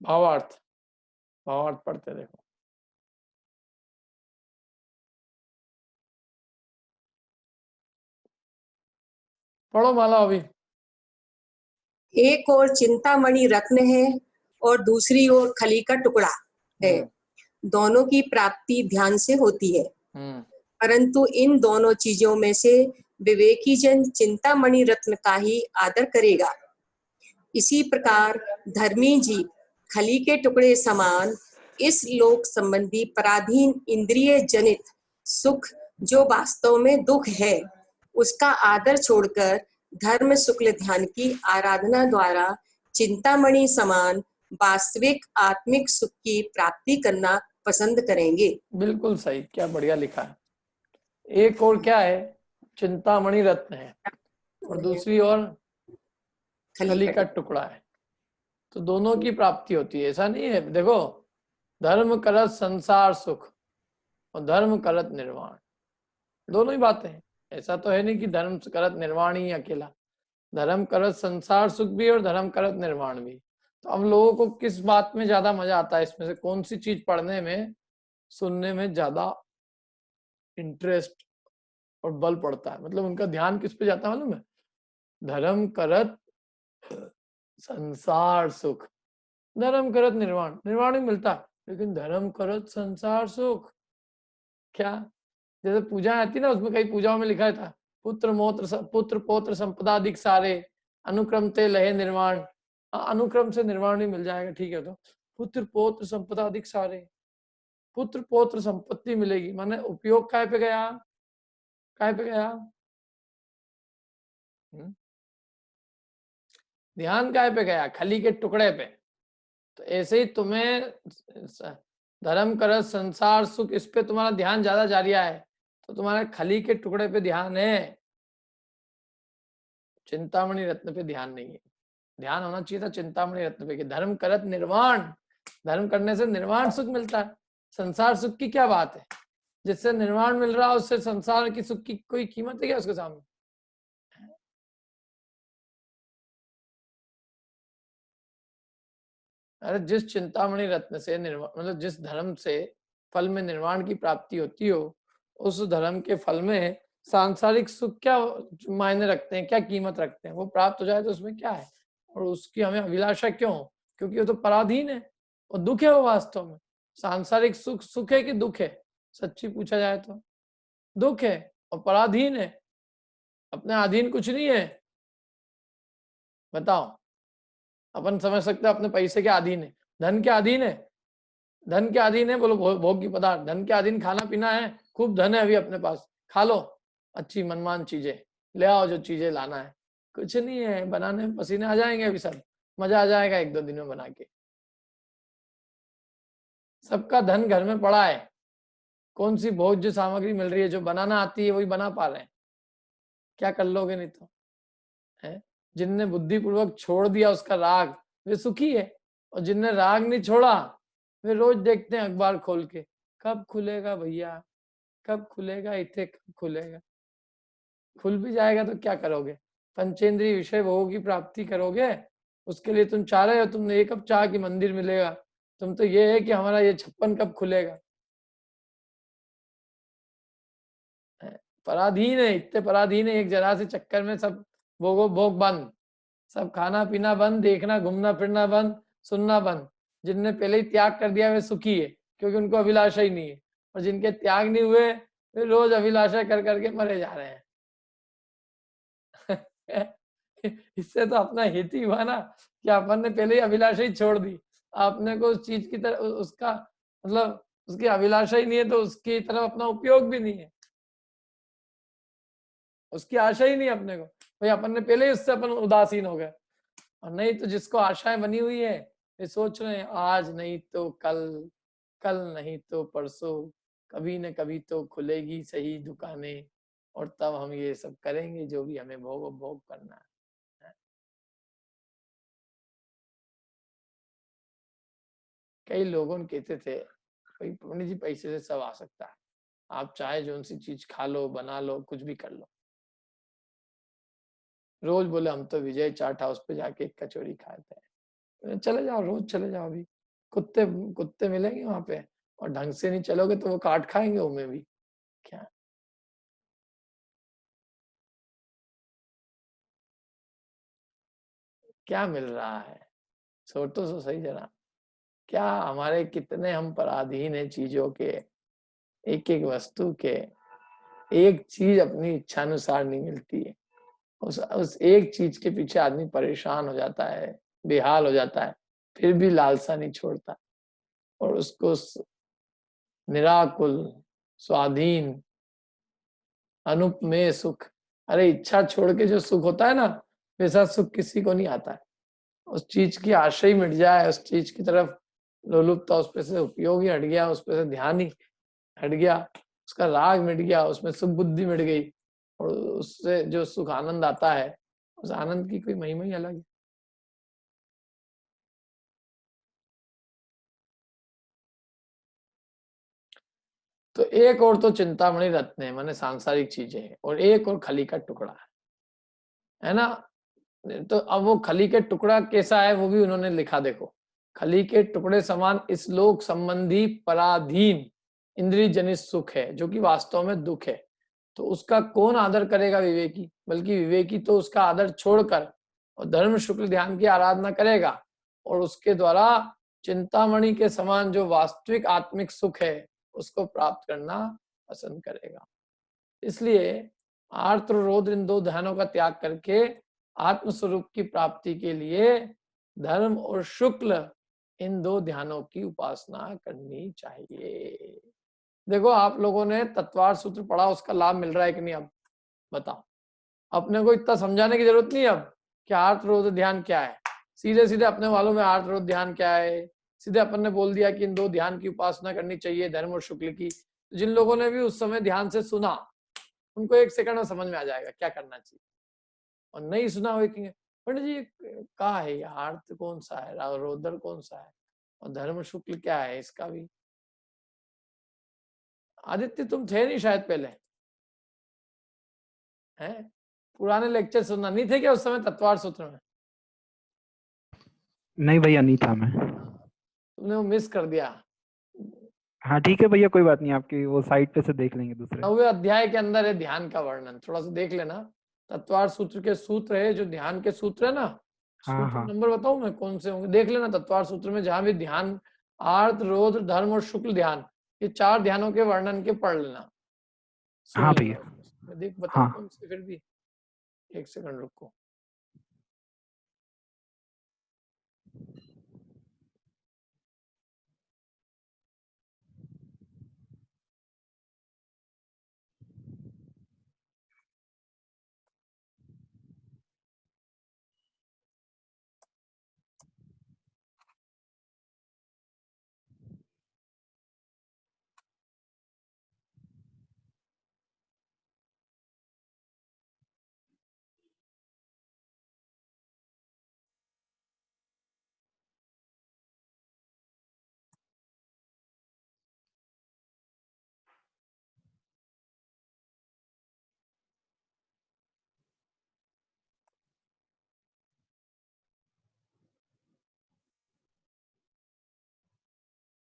भावार्थ, भावार्थ पढ़ते देखो। पढ़ो माला अभी। एक और चिंतामणि रत्न है और दूसरी ओर खली का टुकड़ा है। दोनों की प्राप्ति ध्यान से होती है, परंतु इन दोनों चीजों में से विवेकी जन चिंतामणि रत्न का ही आदर करेगा। इसी प्रकार धर्मी जीव खली के टुकड़े समान इस लोक संबंधी पराधीन इंद्रिय जनित सुख, जो वास्तव में दुख है, उसका आदर छोड़कर धर्म शुक्ल ध्यान की आराधना द्वारा चिंतामणि समान वास्तविक आत्मिक सुख की प्राप्ति करना पसंद करेंगे। बिल्कुल सही, क्या बढ़िया लिखा है। एक और क्या है, चिंतामणि रत्न है, और दूसरी ओर खली का टुकड़ा है। तो दोनों की प्राप्ति होती है, ऐसा नहीं है। देखो, धर्म करत संसार सुख और धर्म करत निर्वाण, दोनों ही बातें हैं। ऐसा तो है नहीं कि धर्म करत निर्वाण ही अकेला, धर्म करत संसार सुख भी और धर्म करत निर्वाण भी। तो अब लोगों को किस बात में ज्यादा मजा आता है, इसमें से कौन सी चीज पढ़ने में, सुनने में ज्यादा इंटरेस्ट और बल पड़ता है, मतलब उनका ध्यान किस पे जाता है मालूम है? धर्म करत संसार सुख, धर्म करत निर्वाण, निर्वाण ही मिलता है, लेकिन धर्म करत संसार सुख क्या? जैसे पूजा आती ना, उसमें कई पूजाओं में लिखा था पुत्र पौत्र संपदा अधिक सारे, अनुक्रम ते लहे निर्वाण। अनुक्रम से निर्वाण ही मिल जाएगा, ठीक है। तो पुत्र पौत्र संपदा अधिक सारे, पुत्र पौत्र संपत्ति मिलेगी, माने उपयोग काय पे गया, काय पे गया, ध्यान काय पे गया, खली के टुकड़े पे। तो ऐसे ही तुम्हें धर्म करत संसार सुख, इस पे तुम्हारा ध्यान ज्यादा जारिया है, तो तुम्हारे खली के टुकड़े पे ध्यान है, चिंतामणि रत्न पे ध्यान नहीं है। ध्यान होना चाहिए था चिंतामणि रत्न पे कि धर्म करत निर्वाण, धर्म करने से निर्वाण सुख मिलता है। संसार सुख की क्या बात है, जिससे निर्वाण मिल रहा है उससे संसार की सुख की कोई कीमत है क्या उसके सामने? अरे जिस चिंतामणि रत्न से निर्वाण, मतलब जिस धर्म से फल में निर्वाण की प्राप्ति होती हो, उस धर्म के फल में सांसारिक सुख क्या मायने रखते हैं, क्या कीमत रखते हैं? वो प्राप्त हो जाए तो उसमें क्या है, और उसकी हमें अभिलाषा क्यों? क्योंकि वो तो पराधीन है, और दुख है वो वास्तव में। सांसारिक सुख सुख है कि दुख है? सच्ची पूछा जाए तो दुख है, और पराधीन है, अपने अधीन कुछ नहीं है। बताओ, अपन समझ सकते हैं अपने पैसे के अधीन है, धन के अधीन है, धन के अधीन है, बोलो भोग की पदार्थ, धन के अधीन खाना पीना है, खूब धन है अभी अपने पास, खा लो अच्छी मनमान चीजें, ले आओ जो चीजें लाना है, कुछ नहीं है, बनाने में पसीने आ जाएंगे अभी, सब मजा आ जाएगा एक दो दिन में बना के। सबका धन घर में पड़ा है, कौन सी भोज्य सामग्री मिल रही है, जो बनाना आती है वही बना पा रहे हैं, क्या कर लोगे? नहीं तो है। जिनने बुद्धिपूर्वक छोड़ दिया उसका राग, वे सुखी है, और जिनने राग नहीं छोड़ा वे रोज देखते हैं अखबार खोल के, कब खुलेगा भैया, कब खुलेगा, इथे कब खुलेगा। खुल भी जाएगा तो क्या करोगे? पंचेंद्रीय विषय भोगों की प्राप्ति करोगे, उसके लिए तुम चाह रहे हो, तुमने एक कप चाह की मंदिर मिलेगा, तुम तो ये है कि हमारा ये 56 कब खुलेगा। पराधीन है, इतने पराधीन है, एक जरा से चक्कर में सब भोगो भोग बंद, सब खाना पीना बंद, देखना घूमना फिरना बंद, सुनना बंद। जिनने पहले ही त्याग कर दिया वे सुखी है, क्योंकि उनको अभिलाषा ही नहीं है, और जिनके त्याग नहीं हुए वे रोज अभिलाषा कर करके मरे जा रहे हैं। इससे तो अपना हित ही हुआ ना, कि अपन ने पहले ही अभिलाषा ही छोड़ दी, आपने को उस चीज की तरफ, उसका मतलब उसकी अभिलाषा ही नहीं है, तो उसकी तरफ अपना उपयोग भी नहीं है, उसकी आशा ही नहीं अपने को, भाई अपन ने पहले ही उससे अपन उदासीन हो गए। और नहीं तो जिसको आशाएं बनी हुई है, ये सोच रहे हैं आज नहीं तो कल, कल नहीं तो परसों, कभी न कभी तो खुलेगी सही दुकानें, और तब हम ये सब करेंगे जो भी हमें भोग करना है। कई लोगों ने कहते थे भाई पंडित जी पैसे से सब आ सकता है, आप चाहे जो सी चीज खा लो, बना लो, कुछ भी कर लो। रोज बोले हम तो विजय चाट हाउस पे जाके एक कचौरी खाते हैं, चले जाओ, रोज चले जाओ। अभी कुत्ते कुत्ते मिलेंगे वहां पे, और ढंग से नहीं चलोगे तो वो काट खाएंगे उन्हें भी। क्या क्या मिल रहा है, सोचो तो सही जरा, क्या हमारे कितने हम पराधीन है चीजों के, एक एक वस्तु के। एक चीज अपनी इच्छानुसार नहीं मिलती है, उस एक चीज के पीछे आदमी परेशान हो जाता है, बेहाल हो जाता है, फिर भी लालसा नहीं छोड़ता, और उसको निराकुल स्वाधीन अनुपमेय सुख, अरे इच्छा छोड़ के जो सुख होता है ना, वैसा सुख किसी को नहीं आता है। उस चीज की आशा ही मिट जाए, उस चीज की तरफ लोलुपता, उस पे से उपयोग ही हट गया, उस पे से ध्यान ही हट गया, उसका राग मिट गया, उसमें सुख बुद्धि मिट गई, और उससे जो सुख आनंद आता है, उस आनंद की कोई महिमा ही अलग है। तो एक और तो चिंतामणि रत्न है, माने सांसारिक चीजें है, और एक और खली का टुकड़ा है ना। तो अब वो खली के टुकड़ा कैसा है वो भी उन्होंने लिखा, देखो, खली के टुकड़े समान इस लोक संबंधी पराधीन इंद्रिय जनित सुख है, जो कि वास्तव में दुख है। तो उसका कौन आदर करेगा? विवेकी। बल्कि विवेकी तो उसका आदर छोड़कर और धर्म शुक्ल ध्यान की आराधना करेगा, और उसके द्वारा चिंतामणि के समान जो वास्तविक आत्मिक सुख है उसको प्राप्त करना पसंद करेगा। इसलिए आर्त और रौद्र इन दो ध्यानों का त्याग करके आत्मस्वरूप की प्राप्ति के लिए धर्म और शुक्ल इन दो ध्यानों की उपासना करनी चाहिए। देखो, आप लोगों ने तत्वार्थ सूत्र पढ़ा, उसका लाभ मिल रहा है कि नहीं? अब बताओ, अपने को इतना समझाने की जरूरत नहीं अब कि आर्त रौद्र ध्यान क्या है। सीधे सीधे अपने वालों में आर्त रौद्र ध्यान क्या है, सीधे अपन ने बोल दिया कि इन दो ध्यान की उपासना करनी चाहिए, धर्म और शुक्ल की। जिन लोगों ने भी उस समय ध्यान से सुना, उनको एक सेकंड में समझ में आ जाएगा क्या करना चाहिए। और नहीं सुना हुए कि पंडित जी कहा है ये आर्त कौन सा है, रौद्र कौन सा है, और धर्म शुक्ल क्या है इसका भी। आदित्य तुम थे नहीं शायद पहले, हैं? पुराने लेक्चर सुनना नहीं थे क्या उस समय तत्वार्थ सूत्र में? नहीं भैया, नहीं था मैं। तुमने वो मिस कर दिया। हाँ ठीक है भैया, कोई बात नहीं, आपकी वो साइट पे से देख लेंगे दूसरे। 9वें अध्याय के अंदर है ध्यान का वर्णन, थोड़ा सा देख लेना। तत्वार्थ सूत्र के सूत्र है, जो ध्यान के सूत्र है ना, हाँ सूत्र हाँ नंबर बताऊं मैं कौन से होंगे, देख लेना। तत्वार्थ सूत्र में जहां भी ध्यान, आर्त रौद्र धर्म और शुक्ल ध्यान, ये चार ध्यानों के वर्णन के पढ़ लेना, सुन हाँ लेना। भैया। मैं देख बताऊं हाँ कौन से, फिर भी एक सेकंड रुको।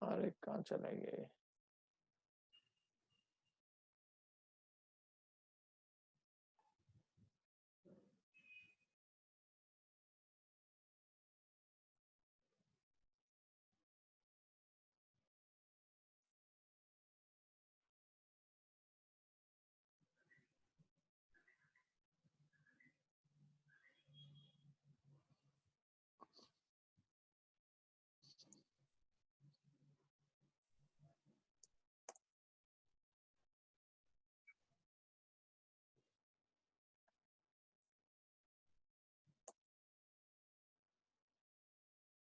अरे कहाँ चले गए?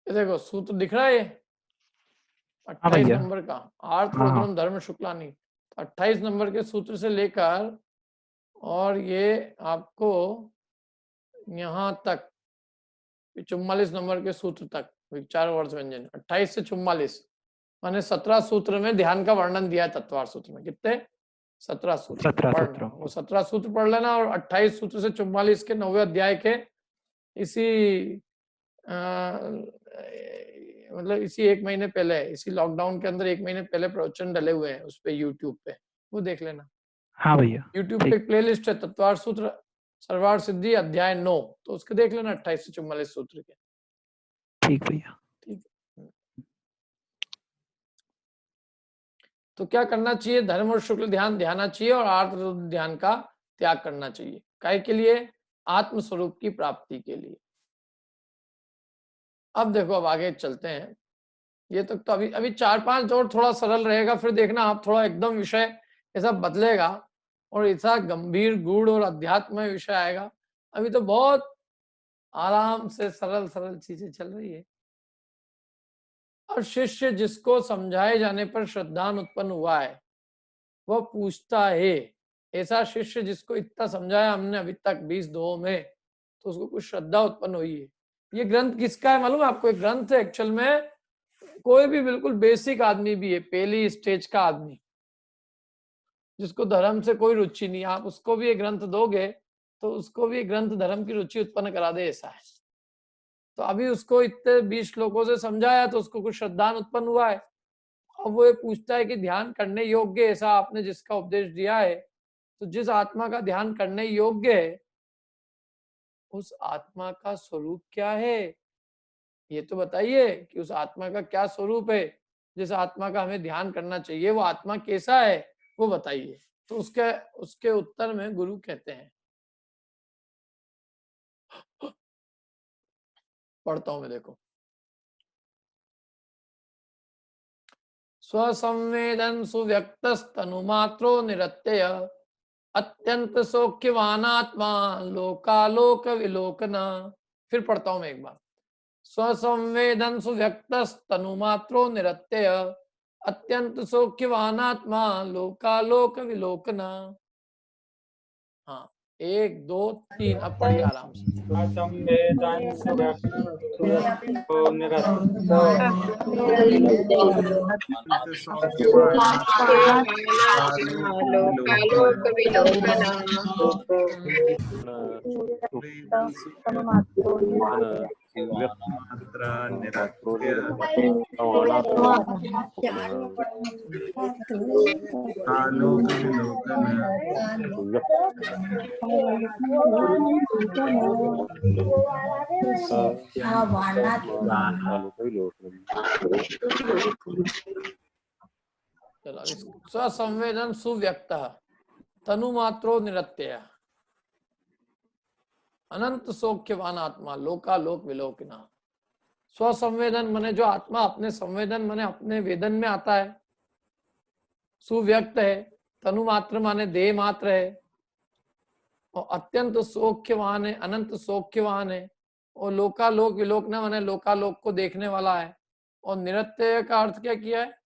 ये देखो सूत्र दिख रहा है, ये हाँ 28 भैया। नंबर का, आर्त हाँ हाँ रौद्रम धर्म शुक्लानी। 28 नंबर के सूत्र से लेकर और ये आपको यहाँ तक 44 नंबर के सूत्र तक विचार वर्ष व्यंजन, 28 से 44 माने 17 सूत्र में ध्यान का वर्णन दिया है। तत्वार्थ सूत्र में कितने? 17 सूत्र 17 पढ़ना, सूत्र। वो 17 सूत्र पढ़ लेना, और 28 सूत्र से 44 के 9वें अध्याय के इसी मतलब इसी एक महीने पहले, इसी लॉकडाउन के अंदर एक महीने पहले प्रवचन डले हुए हैं उस पे, यूट्यूब पे, वो देख लेना। हाँ भैया। यूट्यूब पे ठीक। एक प्लेलिस्ट है तत्वार्थ सूत्र सर्वार्थ सिद्धि अध्याय 9, तो उसके देख लेना 28 से 44 सूत्र के। ठीक भैया। ठीक है, तो क्या करना चाहिए? धर्म और शुक्ल ध्यान ध्याना चाहिए, और आर्त रौद्र ध्यान का त्याग करना चाहिए। काय के लिए? आत्म स्वरूप की प्राप्ति के लिए। अब देखो, अब आगे चलते हैं। ये तक तो अभी अभी 4-5 और थोड़ा सरल रहेगा, फिर देखना आप थोड़ा एकदम विषय ऐसा बदलेगा और ऐसा गंभीर गूढ़ और अध्यात्म विषय आएगा। अभी तो बहुत आराम से सरल सरल चीजें चल रही है। और शिष्य जिसको समझाए जाने पर श्रद्धान उत्पन्न हुआ है, वह पूछता है। ऐसा शिष्य जिसको इतना समझाया हमने अभी तक 20 दोहों में, तो उसको कुछ श्रद्धा उत्पन्न हुई है। ये ग्रंथ किसका है मालूम है आपको? एक ग्रंथ है एक्चुअल में, कोई भी बिल्कुल बेसिक आदमी भी है, पहली स्टेज का आदमी, जिसको धर्म से कोई रुचि नहीं, आप उसको भी एक ग्रंथ दोगे तो उसको भी एक ग्रंथ धर्म की रुचि उत्पन्न करा दे, ऐसा है। तो अभी उसको इतने 20 श्लोकों से समझाया तो उसको कुछ श्रद्धा उत्पन्न हुआ है। अब वो ये पूछता है कि ध्यान करने योग्य ऐसा आपने जिसका उपदेश दिया है, तो जिस आत्मा का ध्यान करने योग्य है उस आत्मा का स्वरूप क्या है, ये तो बताइए कि उस आत्मा का क्या स्वरूप है, जिस आत्मा का हमें ध्यान करना चाहिए वो आत्मा कैसा है वो बताइए। तो उसके उत्तर में गुरु कहते हैं, पढ़ता हूं मैं, देखो। स्वसंवेदन सुव्यक्तस्तनुमात्रो निरत्यय अत्यंत सौख्यवानात्मा लोकालोक विलोकना। फिर पढ़ता हूं मैं एक बार। स्वसंवेदन सुव्यक्तस्तनुमात्रो निरत्यय अत्यंत सौख्यवानात्मा लोकालोक विलोकना। हाँ, 1 2 3, अब पढ़िए आराम से। स्वसंवेदन सुव्यक्त तनुमात्रो निरत्यय अनंत सौख्यवान आत्मा लोकालोक विलोकना। स्वसंवेदन माने जो आत्मा अपने संवेदन माने अपने वेदन में आता है, सुव्यक्त है, तनु मात्र माने देह मात्र है, और अत्यंत सौख्यवान है, अनंत सौख्यवान है, और लोकालोक विलोकना माने लोकालोक को देखने वाला है। और निरत्यय का अर्थ क्या किया है?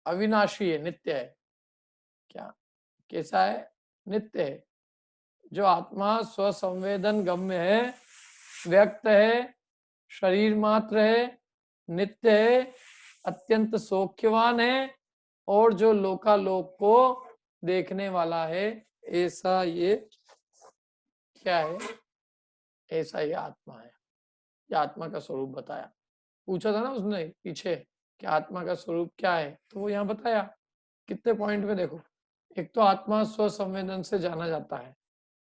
अविनाशी है, नित्य है। क्या कैसा है? नित्य है। जो आत्मा स्वसंवेदन गम्य है, व्यक्त है, शरीर मात्र है, नित्य है, अत्यंत सौख्यवान है, और जो लोकालोक को देखने वाला है, ऐसा ये क्या है? ऐसा ये आत्मा है। ये आत्मा का स्वरूप बताया। पूछा था ना उसने पीछे कि आत्मा का स्वरूप क्या है, तो वो यहाँ बताया। कितने पॉइंट में देखो, एक तो आत्मा स्वसंवेदन से जाना जाता है,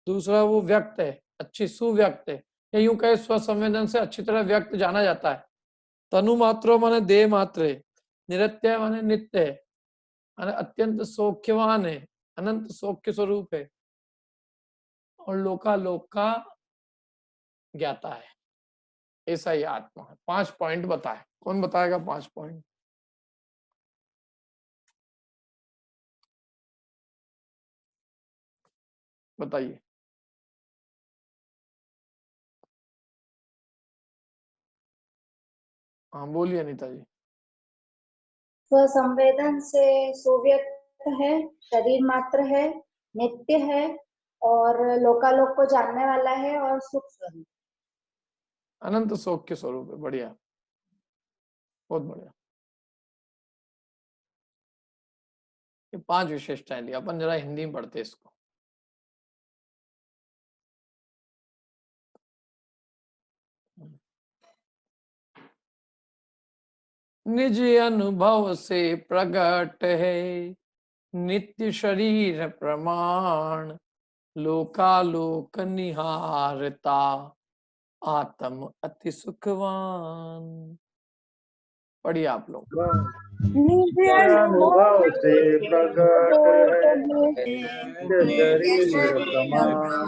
दूसरा वो व्यक्त है, अच्छी सुव्यक्त है, या यूं कहे स्वसंवेदन से अच्छी तरह व्यक्त जाना जाता है। तनु मात्र माने देह मात्र है, निरत्यय माने नित्य है, माने अत्यंत सौख्यवान है, अनंत सौख्य स्वरूप है, और लोकालोक का ज्ञाता है। ऐसा ही आत्मा है। 5 पॉइंट बताए। कौन बताएगा 5 पॉइंट? बताइए। हाँ बोलिए अनीता जी। स्वसंवेदन से सुव्यक्त है, शरीर मात्र है, नित्य है, और लोकालोक को जानने वाला है, और सुख स्वरूप, अनंत सौख्य स्वरूप है। बढ़िया, बहुत बढ़िया। ये 5 विशेषताएं ली। अपन जरा हिंदी में पढ़ते इसको। निज अनुभव से प्रकट है नित्य शरीर प्रमाण, लोकालोक निहारता आत्म अति सुखवान। पढ़िए आप लोग। अनुभव से प्रकट है शरीर प्रमाण,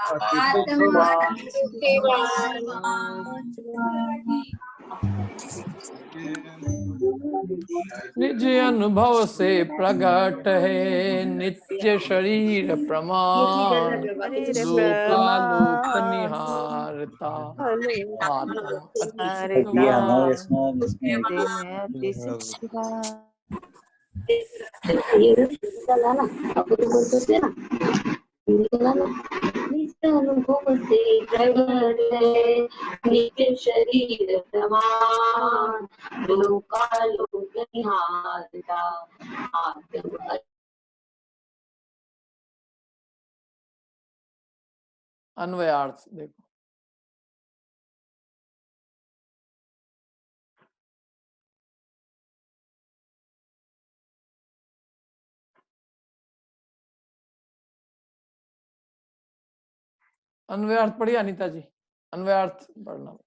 अति सुखवान। निज अनुभव से प्रकट है नित्य शरीर प्रमाण, लोकालोक निहारता आत्म अति दिया ना सूक्ष्म। इसमें ये निकला ना, अब तो बोलते ना, निकला ना। नित्य अनुभव से प्रकट है नित्य शरीर प्रमाण, लोकालोक निहारता आत्म। अन्वयार्थ देखो, अन्वयार्थ पढ़िए अनीता जी, अन्वयार्थ पढ़ना।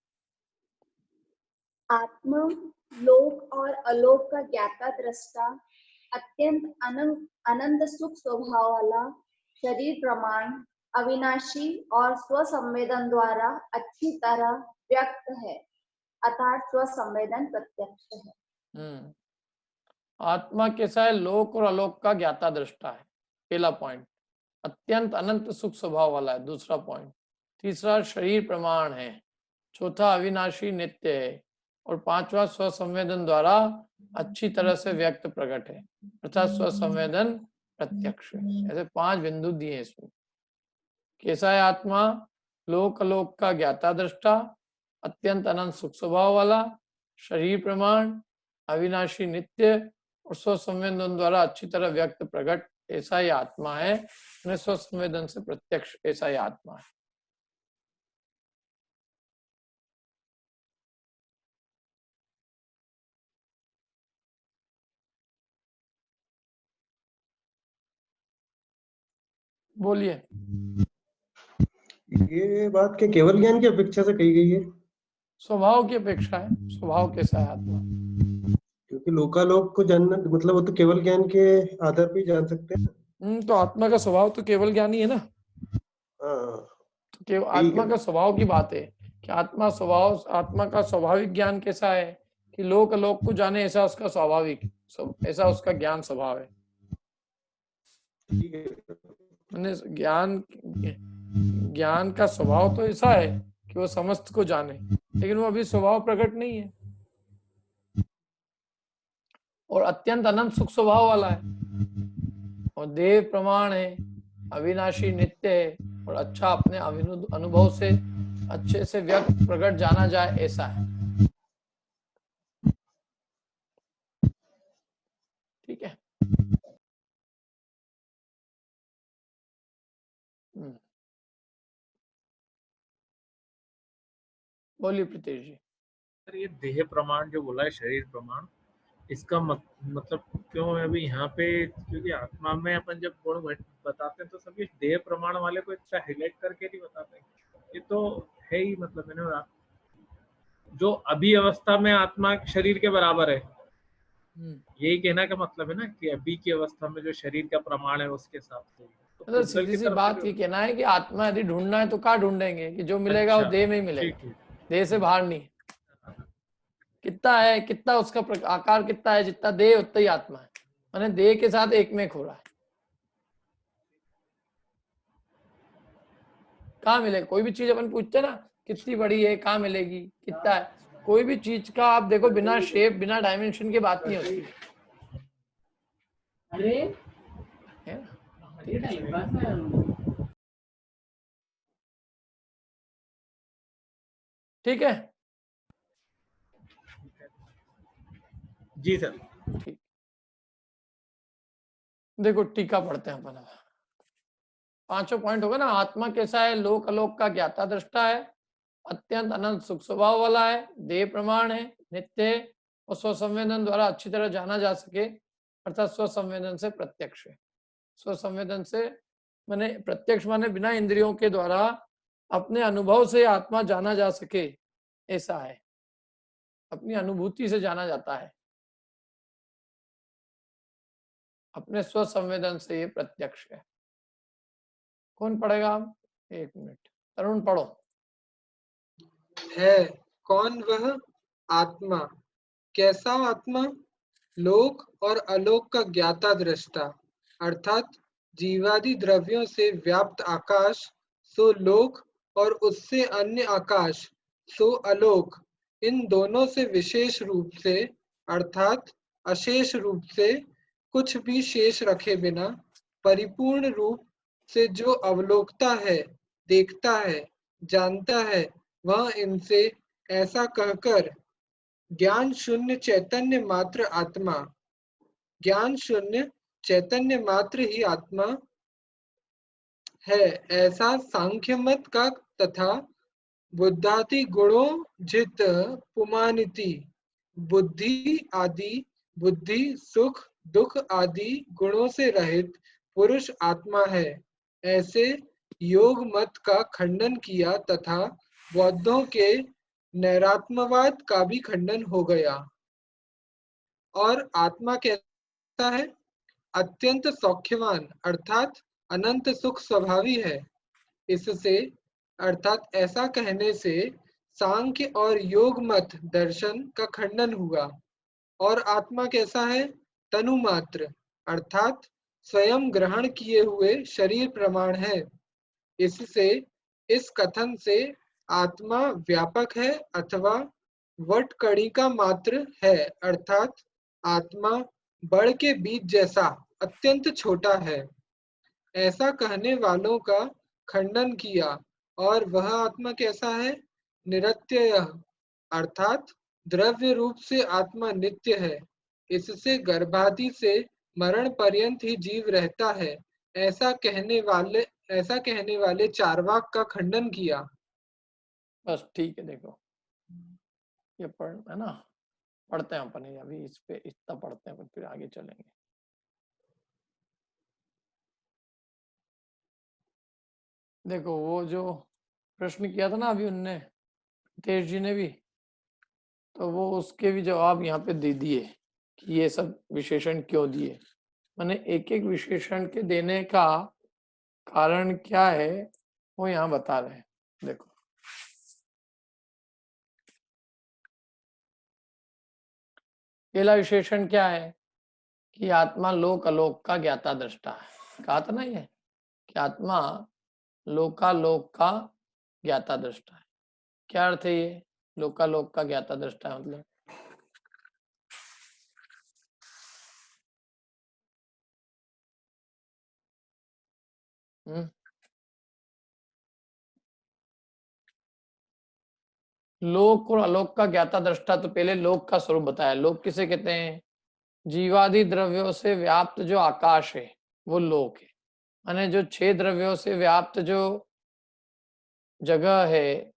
आत्मा लोक और अलोक का ज्ञाता दृष्टा, अत्यंत अनंत सुख स्वभाव वाला, शरीर प्रमाण, अविनाशी और स्वसंवेदन द्वारा अच्छी तरह व्यक्त है, अर्थात स्वसंवेदन प्रत्यक्ष है। आत्मा कैसा है? लोक और अलोक का ज्ञाता दृष्टा है, पहला पॉइंट। अत्यंत अनंत सुख स्वभाव वाला है, दूसरा पॉइंट। तीसरा शरीर प्रमाण है, चौथा अविनाशी नित्य है, और पांचवा स्वसंवेदन द्वारा अच्छी तरह से व्यक्त प्रकट है, अर्थात स्वसंवेदन प्रत्यक्ष है। ऐसे 5 बिंदु दिए इसमें। कैसा है आत्मा? लोक अलोक का ज्ञाता दृष्टा, अत्यंत अनंत सुख स्वभाव वाला, शरीर प्रमाण, अविनाशी नित्य और स्वसंवेदन द्वारा अच्छी तरह व्यक्त प्रकट, ऐसा ही आत्मा है। स्वसंवेदन से प्रत्यक्ष, ऐसा ही आत्मा है। बोलिए। ये बात के केवल ज्ञान की अपेक्षा से कही गई है? स्वभाव की अपेक्षा है। स्वभाव कैसा है आत्मा? क्योंकि लोकालोक को जानना मतलब वो तो केवल ज्ञान के आधार पर ही जान सकते हैं। तो आत्मा का स्वभाव तो केवल ज्ञान ही है ना। तो केवल आत्मा का स्वभाव की बात है कि आत्मा स्वभाव, आत्मा का स्वाभाविक ज्ञान कैसा है कि लोक अलोक को जाने, ऐसा उसका स्वाभाविक, ऐसा उसका ज्ञान स्वभाव है। मैंने ज्ञान का स्वभाव तो ऐसा है कि वो समस्त को जाने, लेकिन वो अभी स्वभाव प्रकट नहीं है। और अत्यंत अनंत सुख स्वभाव वाला है, और देव प्रमाण है, अविनाशी नित्य है, और अच्छा अपने अनुभव से अच्छे से व्यक्त प्रकट जाना जाए, ऐसा है। ठीक है। बोलिए प्रीतेश जी। सर ये देह प्रमाण जो बोला है, शरीर प्रमाण, इसका मतलब क्यों है अभी यहाँ पे? क्योंकि आत्मा में अपन जब गुण बताते हैं तो सभी देह प्रमाण वाले को इतना हाईलाइट करके नहीं बताते। ये तो है ही, मतलब है ना, जो अभी अवस्था में आत्मा शरीर के बराबर है, यही कहना का मतलब है ना कि अभी की अवस्था में जो शरीर का प्रमाण है उसके हिसाब से। तो सीधी सी बात ये कहना है कि आत्मा यदि ढूंढना है तो कहाँ ढूंढेंगे कि जो मिलेगा वो देह में ही मिलेगा, देह से बाहर नहीं। कितना है, कितना उसका आकार कितना है, जितना देह उतना ही आत्मा है, माने देह के साथ एक में हो रहा है। कहाँ मिलेगा? कोई भी चीज अपन पूछते ना कितनी बड़ी है, कहाँ मिलेगी, कितना है, कोई भी चीज का आप देखो बिना शेप, बिना डायमेंशन की बात नहीं होती। ठीक है जी सर। ठीक, देखो टीका पढ़ते हैं अपन। 5वां पॉइंट होगा ना, आत्मा कैसा है? लोक अलोक का ज्ञाता दृष्टा है, अत्यंत अनंत सुख स्वभाव वाला है, देह प्रमाण है, नित्य है, और स्वसंवेदन द्वारा अच्छी तरह जाना जा सके, अर्थात स्वसंवेदन से प्रत्यक्ष है। स्वसंवेदन से माने प्रत्यक्ष माने बिना इंद्रियों के द्वारा अपने अनुभव से आत्मा जाना जा सके, ऐसा है। अपनी अनुभूति से जाना जाता है, अपने स्वसंवेदन से ये प्रत्यक्ष है। कौन पढ़ेगा? आप 1 मिनट, तरुण पढ़ो। है कौन वह आत्मा? कैसा आत्मा? लोक और अलोक का ज्ञाता दृष्टा अर्थात जीवादि द्रव्यों से व्याप्त आकाश सो लोक और उससे अन्य आकाश सो अलोक, इन दोनों से विशेष रूप से अर्थात अशेष रूप से कुछ भी शेष रखे बिना परिपूर्ण रूप से जो अवलोकता है, देखता है, जानता है, वह इनसे ऐसा कहकर ज्ञान शून्य चैतन्य मात्र आत्मा, ज्ञान शून्य चैतन्य मात्र ही आत्मा है, ऐसा सांख्य मत का तथा बुद्धाति गुणों जित पुमानिति बुद्धि आदि बुद्धि सुख दुख आदि गुणों से रहित पुरुष आत्मा है, ऐसे योग मत का खंडन किया तथा बौद्धों के नैरात्मवाद का भी खंडन हो गया। और आत्मा कैसा है? अत्यंत सौख्यवान अर्थात अनंत सुख स्वभावी है। इससे अर्थात ऐसा कहने से सांख्य और योग मत दर्शन का खंडन हुआ। और आत्मा कैसा है? तनु मात्र अर्थात स्वयं ग्रहण किए हुए शरीर प्रमाण है। इससे इस कथन से आत्मा व्यापक है अथवा वटकणिका मात्र है अर्थात आत्मा बड़ के बीज जैसा अत्यंत छोटा है, ऐसा कहने वालों का खंडन किया। और वह आत्मा कैसा है? निरत्यय अर्थात द्रव्य रूप से आत्मा नित्य है, इससे गर्भादि से मरण पर्यंत ही जीव रहता है, ऐसा कहने वाले चारवाक का खंडन किया। बस ठीक है, देखो ये पढ़ है ना, पढ़ते हैं अपन, अभी इस पे इतना पढ़ते हैं फिर आगे चलेंगे। देखो वो जो प्रश्न किया था ना अभी उनने, तेज जी ने भी, तो वो उसके भी जवाब यहाँ पे दे दिए कि ये सब विशेषण क्यों दिए। मैंने एक एक विशेषण के देने का कारण क्या है वो यहाँ बता रहे हैं। देखो पहला विशेषण क्या है कि आत्मा लोक अलोक का ज्ञाता दृष्टा है। कहा था ना ये कि आत्मा लोकालोक का ज्ञाता दृष्टा है। क्या अर्थ है ये लोकालोक का ज्ञाता दृष्टा है? मतलब लोक और अलोक का ज्ञाता दृष्टा, तो पहले लोक का स्वरूप बताया। लोक किसे कहते हैं? जीवादि द्रव्यों से व्याप्त जो आकाश है वो लोक है। माने जो 6 द्रव्यों से व्याप्त जो जगह है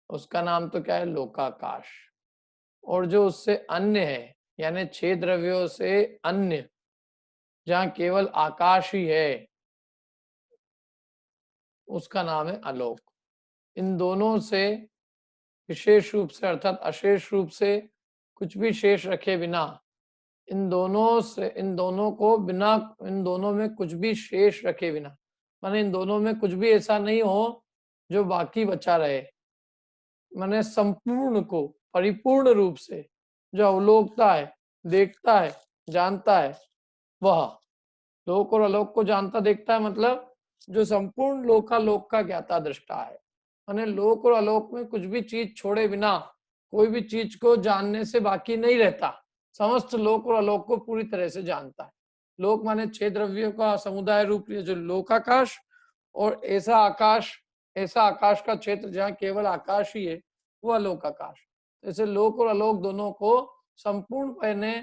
उसका नाम तो क्या है? लोकाकाश। और जो उससे अन्य है यानी 6 द्रव्यों से अन्य जहाँ केवल आकाश ही है उसका नाम है अलोक। इन दोनों से विशेष रूप से अर्थात अशेष रूप से कुछ भी शेष रखे बिना, इन दोनों में कुछ भी शेष रखे बिना, माने इन दोनों में कुछ भी ऐसा नहीं हो जो बाकी बचा रहे, माने संपूर्ण को परिपूर्ण रूप से जो अवलोकता है, देखता है, जानता है, वह लोक और अलोक को जानता देखता है, मतलब जो संपूर्ण लोकालोक का ज्ञाता दृष्टा है। माने लोक और अलोक में कुछ भी चीज छोड़े बिना कोई भी चीज को जानने से बाकी नहीं रहता, समस्त लोक और अलोक को पूरी तरह से जानता है। लोक माने 6 द्रव्यों का समुदाय रूप जो लोकाकाश, और ऐसा आकाश का क्षेत्र जहाँ केवल आकाश ही है वो अलोकाकाश। ऐसे लोक और अलोक दोनों को संपूर्ण पहने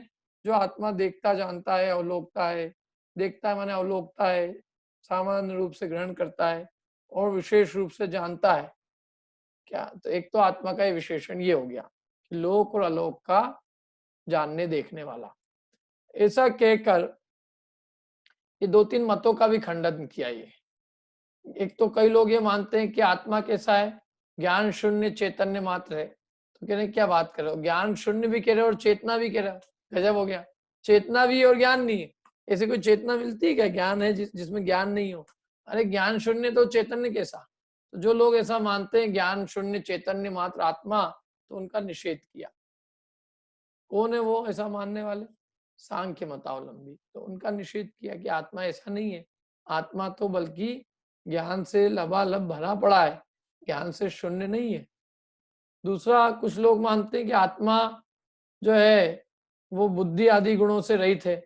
जो आत्मा देखता जानता है, अवलोकता है, देखता है माने अवलोकता है, सामान्य रूप से ग्रहण करता है और विशेष रूप से जानता है। क्या तो एक तो आत्मा का विशेषण ये हो गया कि लोक और अलोक का जानने देखने वाला। ऐसा कहकर ये 2-3 मतों का भी खंडन किया। ये एक तो कई लोग ये मानते हैं कि आत्मा कैसा है? ज्ञान शून्य चैतन्य मात्र है। तो कह रहे क्या बात कर रहे हो, ज्ञान शून्य भी कह रहे हो और चेतना भी कह रहे हो, गजब हो गया। चेतना भी और ज्ञान नहीं है, ऐसे कोई चेतना मिलती है क्या? ज्ञान है जिसमें ज्ञान नहीं हो? अरे ज्ञान शून्य तो चैतन्य कैसा? तो जो लोग ऐसा मानते हैं ज्ञान शून्य चैतन्य मात्र आत्मा, तो उनका निषेध किया। कौन है वो ऐसा मानने वाले? सांख्य मतावलंबी, तो उनका निषेध किया कि आत्मा ऐसा नहीं है, आत्मा तो बल्कि ज्ञान से लबालब भरा पड़ा है, ज्ञान से शून्य नहीं है। दूसरा, कुछ लोग मानते हैं कि आत्मा जो है वो बुद्धि आदि गुणों से रहित है,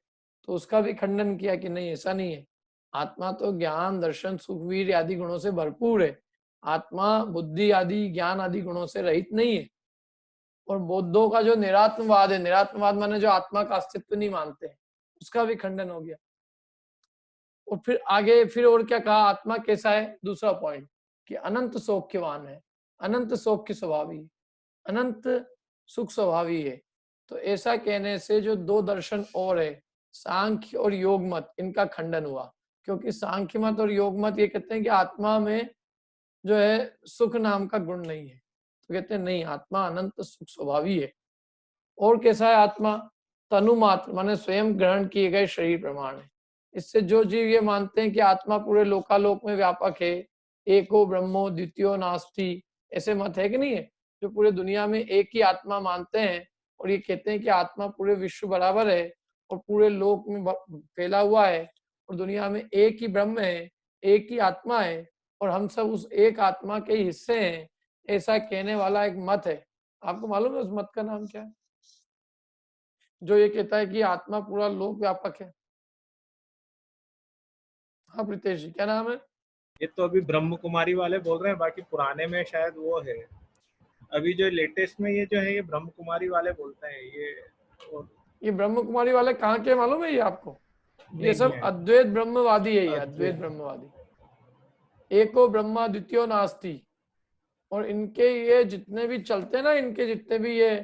तो उसका भी खंडन किया कि नहीं, ऐसा नहीं है, आत्मा तो ज्ञान दर्शन सुख वीर आदि गुणों से भरपूर है, आत्मा बुद्धि आदि ज्ञान आदि गुणों से रहित नहीं है। और बौद्धों का जो निरात्मवाद है, निरात्मवाद माने जो आत्मा का अस्तित्व नहीं मानते हैं, उसका भी खंडन हो गया। और फिर आगे फिर और क्या कहा, आत्मा कैसा है, दूसरा पॉइंट कि अनंत सौख्यवान है, अनंत सौख्य स्वभावी, अनंत सुख स्वभावी है। तो ऐसा कहने से जो दो दर्शन और है, सांख्य और योग मत, इनका खंडन हुआ, क्योंकि सांख्य मत और योग मत ये कहते हैं कि आत्मा में जो है सुख नाम का गुण नहीं है, तो कहते हैं नहीं, आत्मा अनंत सुख स्वभावी है। और कैसा है आत्मा, तनु मात्र माने स्वयं ग्रहण किए गए शरीर प्रमाण है। इससे जो जीव ये मानते हैं कि आत्मा पूरे लोकालोक में व्यापक है, एको ब्रह्मो द्वितीयो नास्ति, ऐसे मत है कि नहीं है, जो पूरे दुनिया में एक ही आत्मा मानते हैं और ये कहते हैं कि आत्मा पूरे विश्व बराबर है और पूरे लोक में फैला हुआ है और दुनिया में एक ही ब्रह्म है, एक ही आत्मा है और हम सब उस एक आत्मा के हिस्से हैं, ऐसा कहने वाला एक मत है। आपको मालूम है उस मत का नाम क्या है, जो ये कहता है कि आत्मा पूरा लोक व्यापक है? हाँ प्रीतेश जी, क्या नाम है? ये तो अभी ब्रह्म कुमारी वाले बोल रहे हैं, बाकी पुराने में शायद वो है, अभी जो लेटेस्ट में ये जो है ये ब्रह्म कुमारी वाले बोलते हैं। ये ब्रह्म कुमारी वाले कहाँ के मालूम है ये आपको? ये सब अद्वैत ब्रह्मवादी है, ये अद्वैत ब्रह्मवादी, एको ब्रह्मा द्वितीयो नास्ति। और इनके ये जितने भी चलते हैं ना, इनके जितने भी ये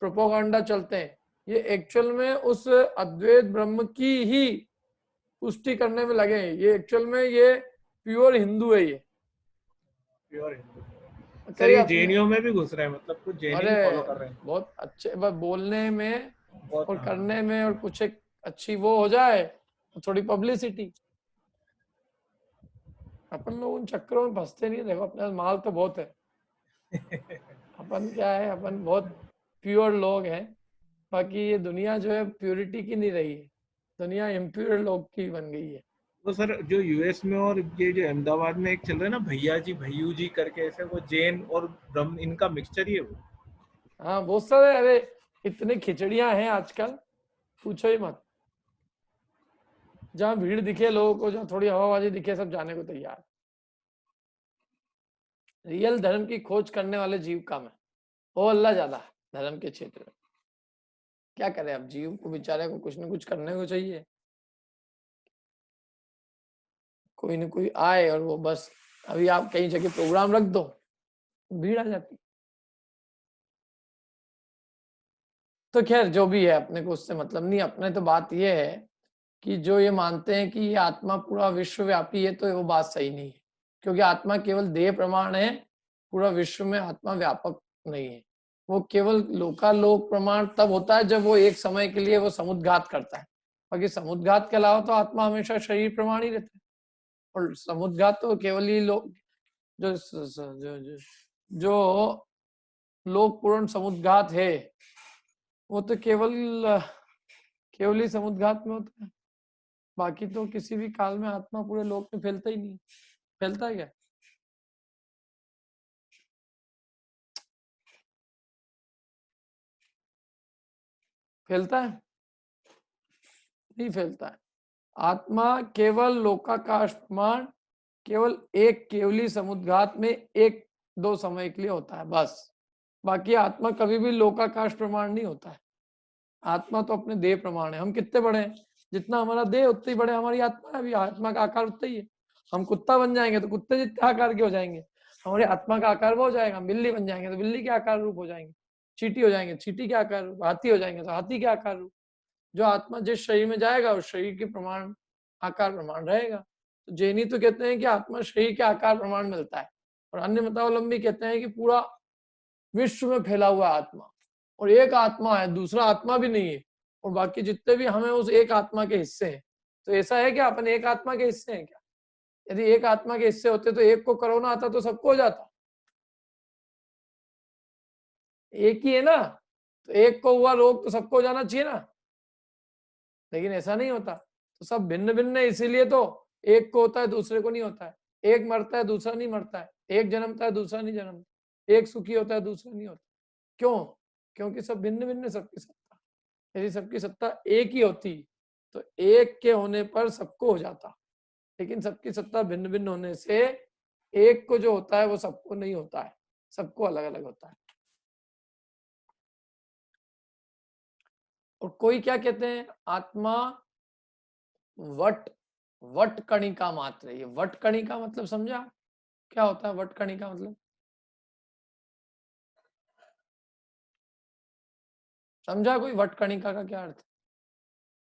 प्रोपोगंडा चलते हैं, ये एक्चुअल में उस अद्वैत ब्रह्म की ही पुष्टि करने में लगे हैं। ये एक्चुअल में ये प्योर हिंदू है, ये प्योर हिंदू। सर ये जैनियों में भी घुस रहे हैं, मतलब कुछ जैनी फॉलो कर रहे हैं। बहुत अच्छे, बोलने में और करने में, और कुछ एक अच्छी वो हो जाए तो थोड़ी पब्लिसिटी। अपन लोग उन चक्करों में फंसते नहीं, देखो अपने माल तो बहुत है। अपन क्या है, अपन बहुत प्योर लोग हैं, बाकी ये दुनिया जो है प्योरिटी की नहीं रही है, दुनिया इम्प्योर लोग की बन गई है। तो सर जो यूएस में और ये जो अहमदाबाद में एक चल रहा है ना भैया जी भैयू जी करके, ऐसे वो जैन और ब्रह्म इनका मिक्सचर ही है वो। हाँ बहुत सारे, अरे इतने खिचड़ियां हैं आजकल, पूछो ही मत। जहाँ भीड़ दिखे लोगों को, जहाँ थोड़ी हवाबाजी दिखे, सब जाने को तैयार। रियल धर्म की खोज करने वाले जीव कम है, वो अल्लाह ज्यादा है धर्म के क्षेत्र में। क्या करें अब, जीव को बेचारे को कुछ न कुछ करने को चाहिए। कोई न कोई आए और वो बस, अभी आप कहीं जगह प्रोग्राम रख दो, भीड़ आ जाती। तो खैर जो भी है, अपने को उससे मतलब नहीं। अपने तो बात ये है कि जो ये मानते हैं कि ये आत्मा पूरा विश्वव्यापी है, तो वो बात सही नहीं है, क्योंकि आत्मा केवल देह प्रमाण है, पूरा विश्व में आत्मा व्यापक नहीं है। वो केवल लोकालोक प्रमाण तब होता है जब वो एक समय के लिए वो समुद्घात करता है, बाकी समुद्घात के अलावा तो आत्मा हमेशा शरीर प्रमाण ही रहता है। और समुद्घात तो केवल ही लोग जो लोक पूर्ण समुद्घात है, वो तो केवल ही समुद्घात में होता है, बाकी तो किसी भी काल में आत्मा पूरे लोक में फैलता ही नहीं। फैलता है क्या? फैलता है? नहीं फैलता है। आत्मा केवल लोकाकाश प्रमाण, केवल एक केवली समुद्घात में एक दो समय के लिए होता है बस। बाकी आत्मा कभी भी लोकाकाश प्रमाण नहीं होता है। आत्मा तो अपने देह प्रमाण है। हम कितने बड़े हैं, जितना हमारा देह उतने ही बड़े हमारी आत्मा है। अभी आत्मा का आकार उतना ही है। हम कुत्ता बन जाएंगे तो कुत्ते जितने आकार के हो जाएंगे, हमारे आत्मा का आकार वो हो जाएगा। बिल्ली बन जाएंगे तो बिल्ली के आकार रूप हो जाएंगे, चींटी हो जाएंगे चींटी के आकार रूप, हाथी हो जाएंगे तो हाथी के आकार रूप। जो आत्मा जिस शरीर में जाएगा उस शरीर के प्रमाण आकार प्रमाण रहेगा। तो जैनी तो कहते हैं कि आत्मा शरीर के आकार प्रमाण मिलता है, और अन्य मतावलंबी कहते हैं कि पूरा विश्व में फैला हुआ आत्मा, और एक आत्मा है, दूसरा आत्मा भी नहीं है, और बाकी जितने भी हमें उस एक आत्मा के हिस्से हैं। तो ऐसा है कि अपन एक आत्मा के हिस्से हैं क्या? यदि एक आत्मा के हिस्से होते तो एक को कोरोना आता तो सबको हो जाता। एक ही है ना, तो एक को हुआ रोग तो सबको हो जाना चाहिए ना। लेकिन ऐसा नहीं होता। तो सब भिन्न भिन्न है, इसीलिए तो एक को होता है दूसरे को नहीं होता है, एक मरता है दूसरा नहीं मरता है, एक जन्मता है दूसरा नहीं जन्मता, एक सुखी होता है दूसरा नहीं होता। क्यों? क्योंकि सब भिन्न भिन्न है सबकी सत्ता। यदि सबकी सत्ता एक ही होती तो एक के होने पर सबको हो जाता, लेकिन सबकी सत्ता भिन्न भिन्न होने से एक को जो होता है वो सबको नहीं होता है, सबको अलग अलग होता है। और कोई क्या कहते हैं, आत्मा वट वट कणिका मात्र है। ये वट कणिका मतलब समझा क्या होता है? वट कणिका मतलब समझा कोई? वट कणिका का क्या अर्थ?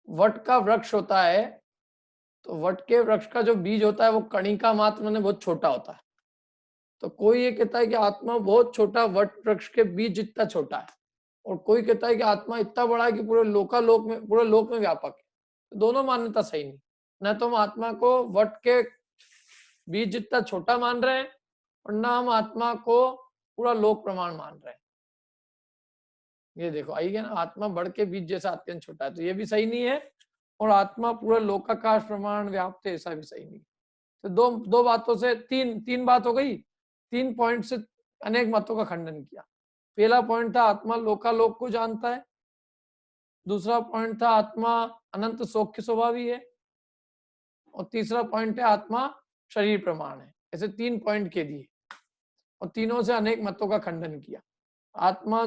वट का वृक्ष होता है, तो वट के वृक्ष का जो बीज होता है वो कणिका मात्र माने बहुत छोटा होता है। तो कोई ये कहता है कि आत्मा बहुत छोटा, वट वृक्ष के बीज जितना छोटा है, और कोई कहता है कि आत्मा इतना बड़ा है कि पूरे लोक में व्यापक है। तो दोनों मान्यता सही नहीं। न तो हम आत्मा को वट के बीज जितना छोटा मान रहे हैं, और न हम आत्मा को पूरा लोक प्रमाण मान रहे हैं। ये देखो आइए ना, आत्मा बढ़ के बीज जैसा अत्यंत छोटा है, तो ये भी सही नहीं है, और आत्मा पूरा लोकाकाश प्रमाण व्याप्त है, ऐसा भी सही नहीं। तो दो बातों से तीन बात हो गई, 3 पॉइंट से अनेक मतों का खंडन किया। पहला पॉइंट था आत्मा लोकालोक को जानता है, दूसरा पॉइंट था आत्मा अनंत सौख्य स्वभावी है, और तीसरा पॉइंट है आत्मा शरीर प्रमाण है। ऐसे 3 पॉइंट के दिए, और तीनों से अनेक मतों का खंडन किया। आत्मा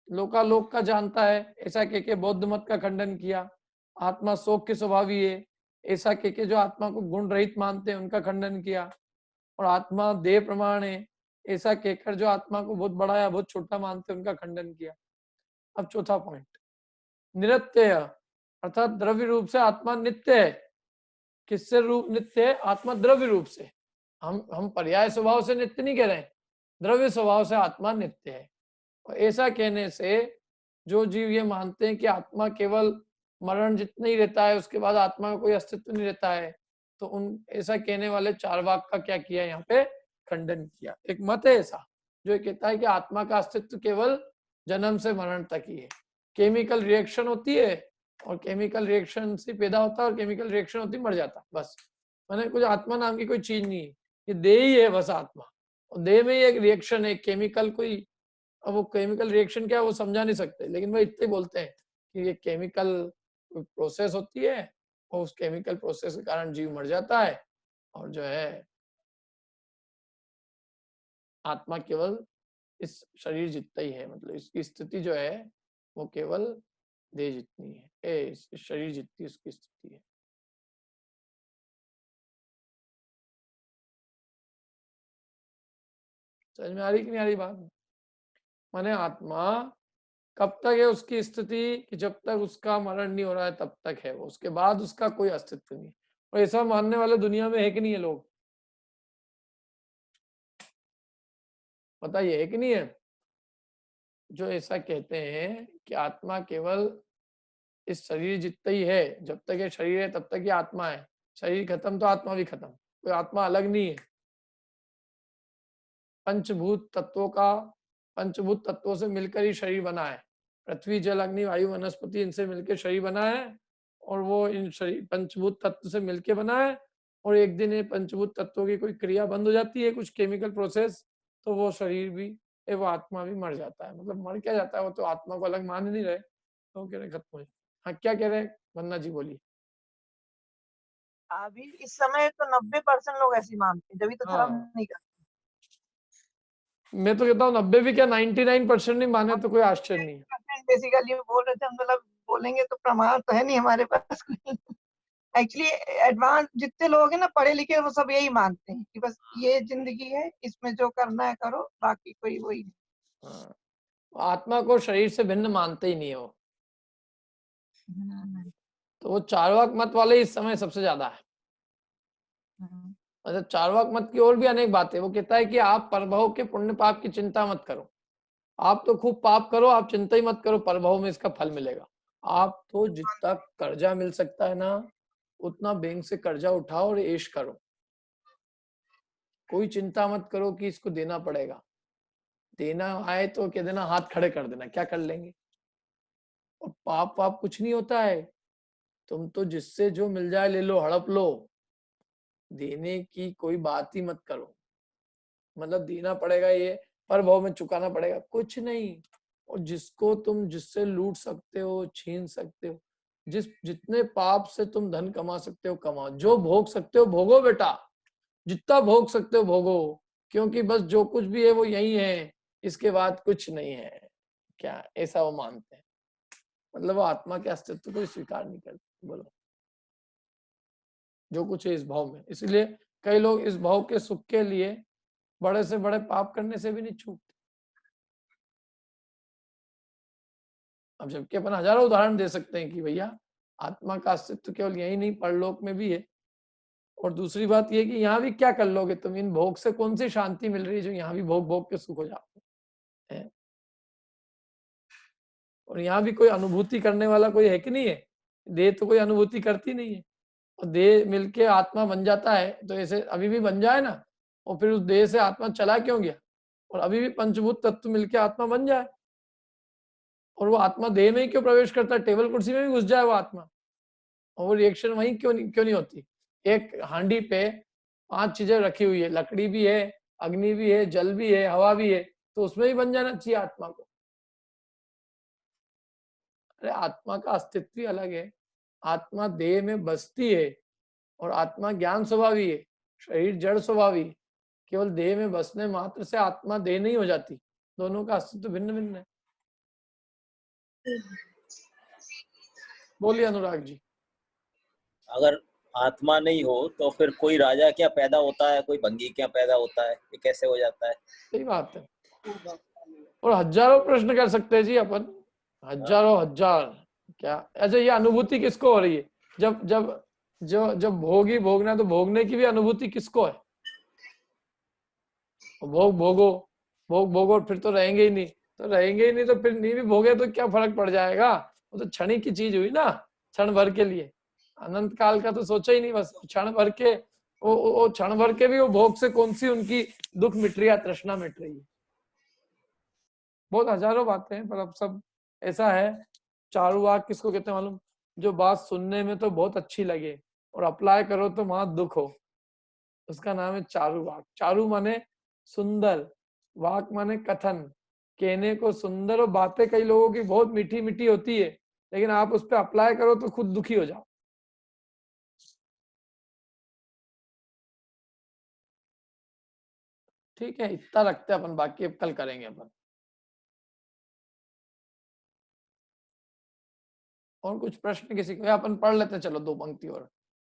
लोकालोक का जानता है ऐसा कह के बौद्ध मत का खंडन किया। आत्मा सौख्य स्वभावी है ऐसा कह के जो आत्मा को गुण रहित मानते हैं उनका खंडन किया। और आत्मा देह प्रमाण है ऐसा कहकर जो आत्मा को बहुत बड़ा या बहुत छोटा मानते हैं उनका खंडन किया। अब चौथा पॉइंट, निरत्यय अर्थात द्रव्य रूप से आत्मा नित्य है। किससे रूप नित्य है? आत्मा द्रव्य रूप से। हम पर्याय स्वभाव से नित्य नहीं कह रहे हैं, द्रव्य स्वभाव से आत्मा नित्य है। और ऐसा कहने से जो जीव ये मानते हैं कि आत्मा केवल मरण जितना ही रहता है, उसके बाद आत्मा का कोई अस्तित्व नहीं रहता है, तो उन ऐसा कहने वाले चार्वाक का क्या किया यहाँ पे? खंडन किया। एक मत है ऐसा जो कहता है कि आत्मा का अस्तित्व केवल जन्म से मरण तक ही है। केमिकल रिएक्शन होती है और केमिकल रिएक्शन से पैदा होता है, और केमिकल रिएक्शन होती मर जाता, बस। मैंने कुछ आत्मा नाम की कोई चीज नहीं है, ये देह ही है बस आत्मा। और देह में ही एक रिएक्शन है केमिकल कोई, अब वो केमिकल रिएक्शन क्या है वो समझा नहीं सकते, लेकिन वो इतने बोलते हैं कि ये केमिकल प्रोसेस होती है, और उस केमिकल प्रोसेस के कारण जीव मर जाता है, और जो है आत्मा केवल इस शरीर जितना ही है, मतलब इसकी स्थिति जो है वो केवल देह जितनी है, इस शरीर जितनी उसकी स्थिति है। समझ में आ रही कि नहीं आ रही बात? माने आत्मा कब तक है उसकी स्थिति कि जब तक उसका मरण नहीं हो रहा है तब तक है वो, उसके बाद उसका कोई अस्तित्व नहीं। और ऐसा मानने वाले दुनिया में है कि नहीं है लोग? बताइए है कि नहीं है जो ऐसा कहते हैं कि आत्मा केवल इस शरीर जितना ही है, जब तक ये शरीर है तब तक ये आत्मा है, शरीर खत्म तो आत्मा भी खत्म, कोई आत्मा अलग नहीं है। पंचभूत तत्वों से मिलकर ही शरीर बना है। पृथ्वी जल अग्नि वायु वनस्पति इनसे मिलकर शरीर बना है, और वो इन शरीर पंचभूत तत्व से मिलकर बना है। और एक दिन ये पंचभूत तत्वों की कोई क्रिया बंद हो जाती है, कुछ केमिकल प्रोसेस, तो वो शरीर भी वो आत्मा भी मर जाता है। मतलब मर क्या जाता है, वो तो आत्मा को अलग मान नहीं रहे, तो कह रहे खत्म हो। हाँ क्या कह रहे हैं वंदना जी, बोलिए। अभी इस समय तो 90% लोग ऐसे मानते हैं, जब तो धर्म नहीं करते। मैं तो कहता हूँ 90 भी क्या 99% नहीं माने तो कोई आश्चर्य नहीं है। बेसिकली बोल रहे थे हम, मतलब बोलेंगे तो प्रमाण तो है नहीं हमारे पास। एक्चुअली एडवांस जितने लोग हैं ना पढ़े लिखे, वो सब यही मानते हैं कि बस ये जिंदगी है, इसमें जो करना है करो, बाकी कोई वही नहीं। आत्मा को शरीर से भिन्न मानते ही नहीं हो, तो वो चार्वाक मत वाले इस समय सबसे ज्यादा है। अच्छा, चार्वाक मत की और भी अनेक बातें। वो कहता है कि आप परभव के पुण्य पाप की चिंता मत करो, आप तो खूब पाप करो, आप चिंता ही मत करो, परभव में इसका फल मिलेगा। आप तो जितना कर्जा मिल सकता है ना उतना बैंक से कर्जा उठाओ और ऐश करो, कोई चिंता मत करो कि इसको देना पड़ेगा। देना आए तो कह देना हाथ खड़े कर देना, क्या कर लेंगे। और पाप कुछ नहीं होता है, तुम तो जिससे जो मिल जाए ले लो, हड़प लो, देने की कोई बात ही मत करो। मतलब देना पड़ेगा, ये पर भाव में चुकाना पड़ेगा, कुछ नहीं। और जिसको तुम जिससे लूट सकते हो, छीन सकते हो, जितने पाप से तुम धन कमा सकते हो कमाओ, जो भोग सकते हो भोगो बेटा, जितना भोग सकते हो भोगो, क्योंकि बस जो कुछ भी है वो यही है, इसके बाद कुछ नहीं है। क्या ऐसा वो मानते हैं? मतलब वो आत्मा के अस्तित्व को स्वीकार नहीं करते। बोलो, जो कुछ है इस भाव में। इसलिए कई लोग इस भाव के सुख के लिए बड़े से बड़े पाप करने से भी नहीं चूकते। अब जबकि अपन हजारों उदाहरण दे सकते हैं कि भैया आत्मा का अस्तित्व केवल यही नहीं, परलोक में भी है। और दूसरी बात ये कि यहाँ भी क्या कर लोगे तुम, इन भोग से कौन सी शांति मिल रही है जो यहाँ भी भोग भोग के सुख हो जाते हैं। और यहाँ भी कोई अनुभूति करने वाला कोई है कि नहीं है? देह तो कोई अनुभूति करती नहीं है, और देह मिलके आत्मा बन जाता है। तो ऐसे अभी भी बन जाए ना, और फिर उस देह से आत्मा चला क्यों गया, और अभी भी पंचभूत तत्व मिलके आत्मा बन जाए, और वो आत्मा देह में ही क्यों प्रवेश करता है, टेबल कुर्सी में भी घुस जाए वो आत्मा, और वो रिएक्शन वहीं क्यों नहीं होती। एक हांडी पे 5 चीजें रखी हुई है, लकड़ी भी है, अग्नि भी है, जल भी है, हवा भी है, तो उसमें ही बन जाना चाहिए आत्मा को। अरे आत्मा का अस्तित्व ही अलग है। आत्मा देह में बसती है, और आत्मा ज्ञान स्वभावी है, शरीर जड़ स्वभावी। केवल देह में बसने मात्र से आत्मा देह नहीं हो जाती, दोनों का अस्तित्व भिन्न भिन्न है। बोलिए अनुराग जी। अगर आत्मा नहीं हो तो फिर कोई राजा क्या पैदा होता है, कोई भंगी क्या पैदा होता है, ये कैसे हो जाता है? सही बात है। और हजारों प्रश्न कर सकते हैं जी अपन, हजारों हजार। क्या अच्छा, ये अनुभूति किसको हो रही है? जब जब जब भोगी भोगना, तो भोगने की भी अनुभूति किसको है? भोग भोगो, भोग भोगो, फिर तो रहेंगे ही नहीं। तो रहेंगे ही नहीं तो फिर नहीं भी भोगे तो क्या फर्क पड़ जाएगा? वो तो क्षणिक की चीज हुई ना, क्षण भर के लिए। अनंत काल का तो सोचा ही नहीं, बस क्षण भर के। वो क्षण भर के भी वो भोग से कौन सी उनकी दुख मिट रही है, तृष्णा मिट रही है। बहुत हजारों बातें हैं, पर अब सब ऐसा है। चारुवाक किसको कहते हैं मालूम? जो बात सुनने में तो बहुत अच्छी लगे और अप्लाई करो तो वहां दुख हो, उसका नाम है चारुवाक। चारु माने सुंदर, वाक माने कथन, कहने को सुंदर। और बातें कई लोगों की बहुत मीठी मीठी होती है, लेकिन आप उस पर अप्लाई करो तो खुद दुखी हो जाओ। ठीक है, इतना रखते हैं अपन, बाकी अब कल करेंगे अपन। और कुछ प्रश्न किसी को? अपन पढ़ लेते हैं, चलो 2 पंक्ति और।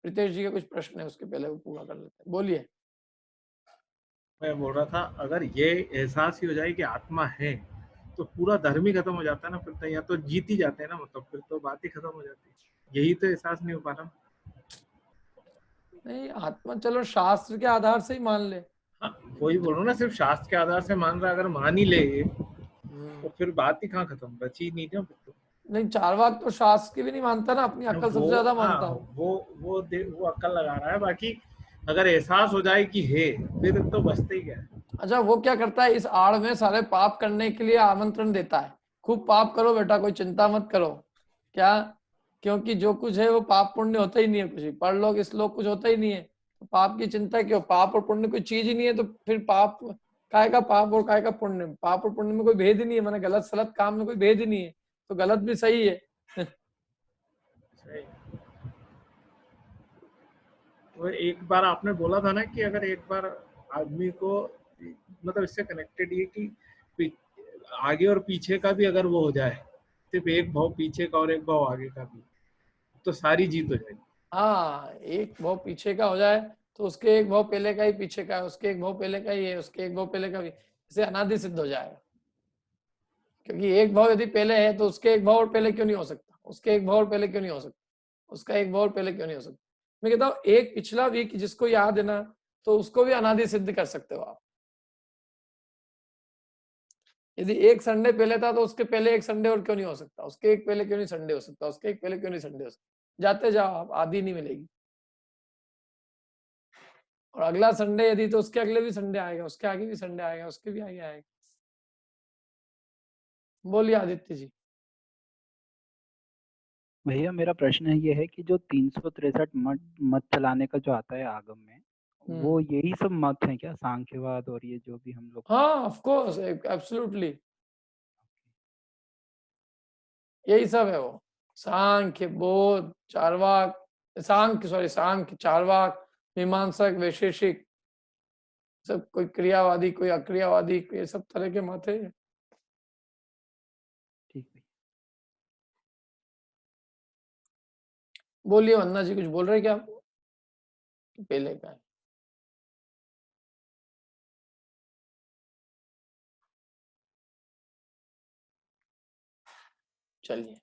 प्रीतेश जी के कुछ प्रश्न है, उसके पहले वो पूरा कर लेते हैं। बोलिए। मैं बोल रहा था, अगर ये एहसास ही हो जाए कि आत्मा है तो पूरा धर्म ही खत्म हो जाता है ना, फिर तो या तो जीत ही जाते हैं ना, मतलब फिर तो बात ही खत्म हो जाती है। यही तो एहसास नहीं हो पा रहा। नहीं, आत्मा चलो शास्त्र के आधार से ही मान ले। हाँ, वही बोल रहा हूँ ना, सिर्फ शास्त्र के आधार से मान रहा, अगर मान ही ले तो फिर बात ही कहाँ खत्म, बची नहीं ना। नहीं, चारवाक तो शास्त्र की भी नहीं मानता ना, अपनी अक्ल सबसे ज्यादा मानता है। वो अक्ल लगा रहा है, बाकी अगर एहसास हो जाए कि है फिर तो बचते ही क्या है। अच्छा, वो क्या करता है, इस आड़ में सारे पाप करने के लिए आमंत्रण देता है, खूब पाप करो बेटा, कोई चिंता मत करो। क्या? क्योंकि जो कुछ है वो पाप पुण्य होता ही नहीं है, कुछ भी परलोक इस लोक कुछ होता ही नहीं है, तो पाप की चिंता क्यों? पाप और पुण्य कोई चीज ही नहीं है, तो फिर पाप काय का पाप और काय का पुण्य? पाप और पुण्य में कोई भेद ही नहीं है, मैंने गलत सलत काम में कोई भेद ही नहीं है, तो गलत भी सही है। और एक बार आपने बोला था ना कि अगर एक बार आदमी को, मतलब इससे कनेक्टेड ये कि आगे और पीछे का भी अगर वो हो जाए, सिर्फ एक भाव पीछे का और एक भाव आगे का भी, तो सारी जीत हो जाएगी। हाँ, एक भाव पीछे का हो जाए तो उसके एक भाव पहले का ही पीछे का है, उसके एक भाव पहले का ही है, उसके एक भाव पहले का भी, इसे अनादि सिद्ध हो जाएगा। क्योंकि एक भाव यदि पहले है तो उसके एक भाव और पहले क्यों नहीं हो सकता, उसके एक भाव और पहले क्यों नहीं हो सकता, उसका एक भाव और पहले क्यों नहीं हो सकता। मैं कहता हूँ एक पिछला वीक जिसको याद है ना, तो उसको भी अनादि सिद्ध कर सकते हो आप। यदि एक संडे पहले था तो उसके पहले एक संडे और क्यों नहीं हो सकता, उसके एक पहले क्यों नहीं संडे हो सकता, उसके एक पहले क्यों नहीं संडे हो सकता। जाते जाओ आप, आदि नहीं मिलेगी। और अगला संडे यदि, तो उसके अगले भी संडे आएगा, उसके आगे भी संडे आएगा, उसके भी आगे आएगा। बोलिए आदित्य जी। भैया मेरा प्रश्न ये है कि जो 363 मत चलाने का जो आता है आगम में, वो यही सब मत है क्या, सांख्यवाद और ये जो भी हम लोग? हाँ ऑफ कोर्स, एब्सोल्युटली यही सब है वो। सांख्य, बौद्ध, चार्वाक, सांख्य, चार्वाक, मीमांसक, वैशेषिक, सब कोई क्रियावादी, कोई अक्रियावादी, ये सब तरह के मत है। ठीक है। बोलिए वंदना जी, कुछ बोल रहे क्या आप? पहले का है। चलिए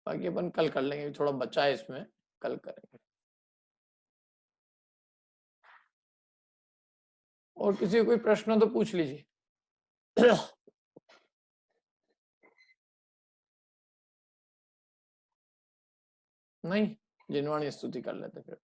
बाकी अपन कल कर लेंगे, थोड़ा बचा है इसमें, कल करेंगे। और किसी को कोई प्रश्न तो पूछ लीजिए। नहीं, जिनवाणी स्तुति कर लेते फिर।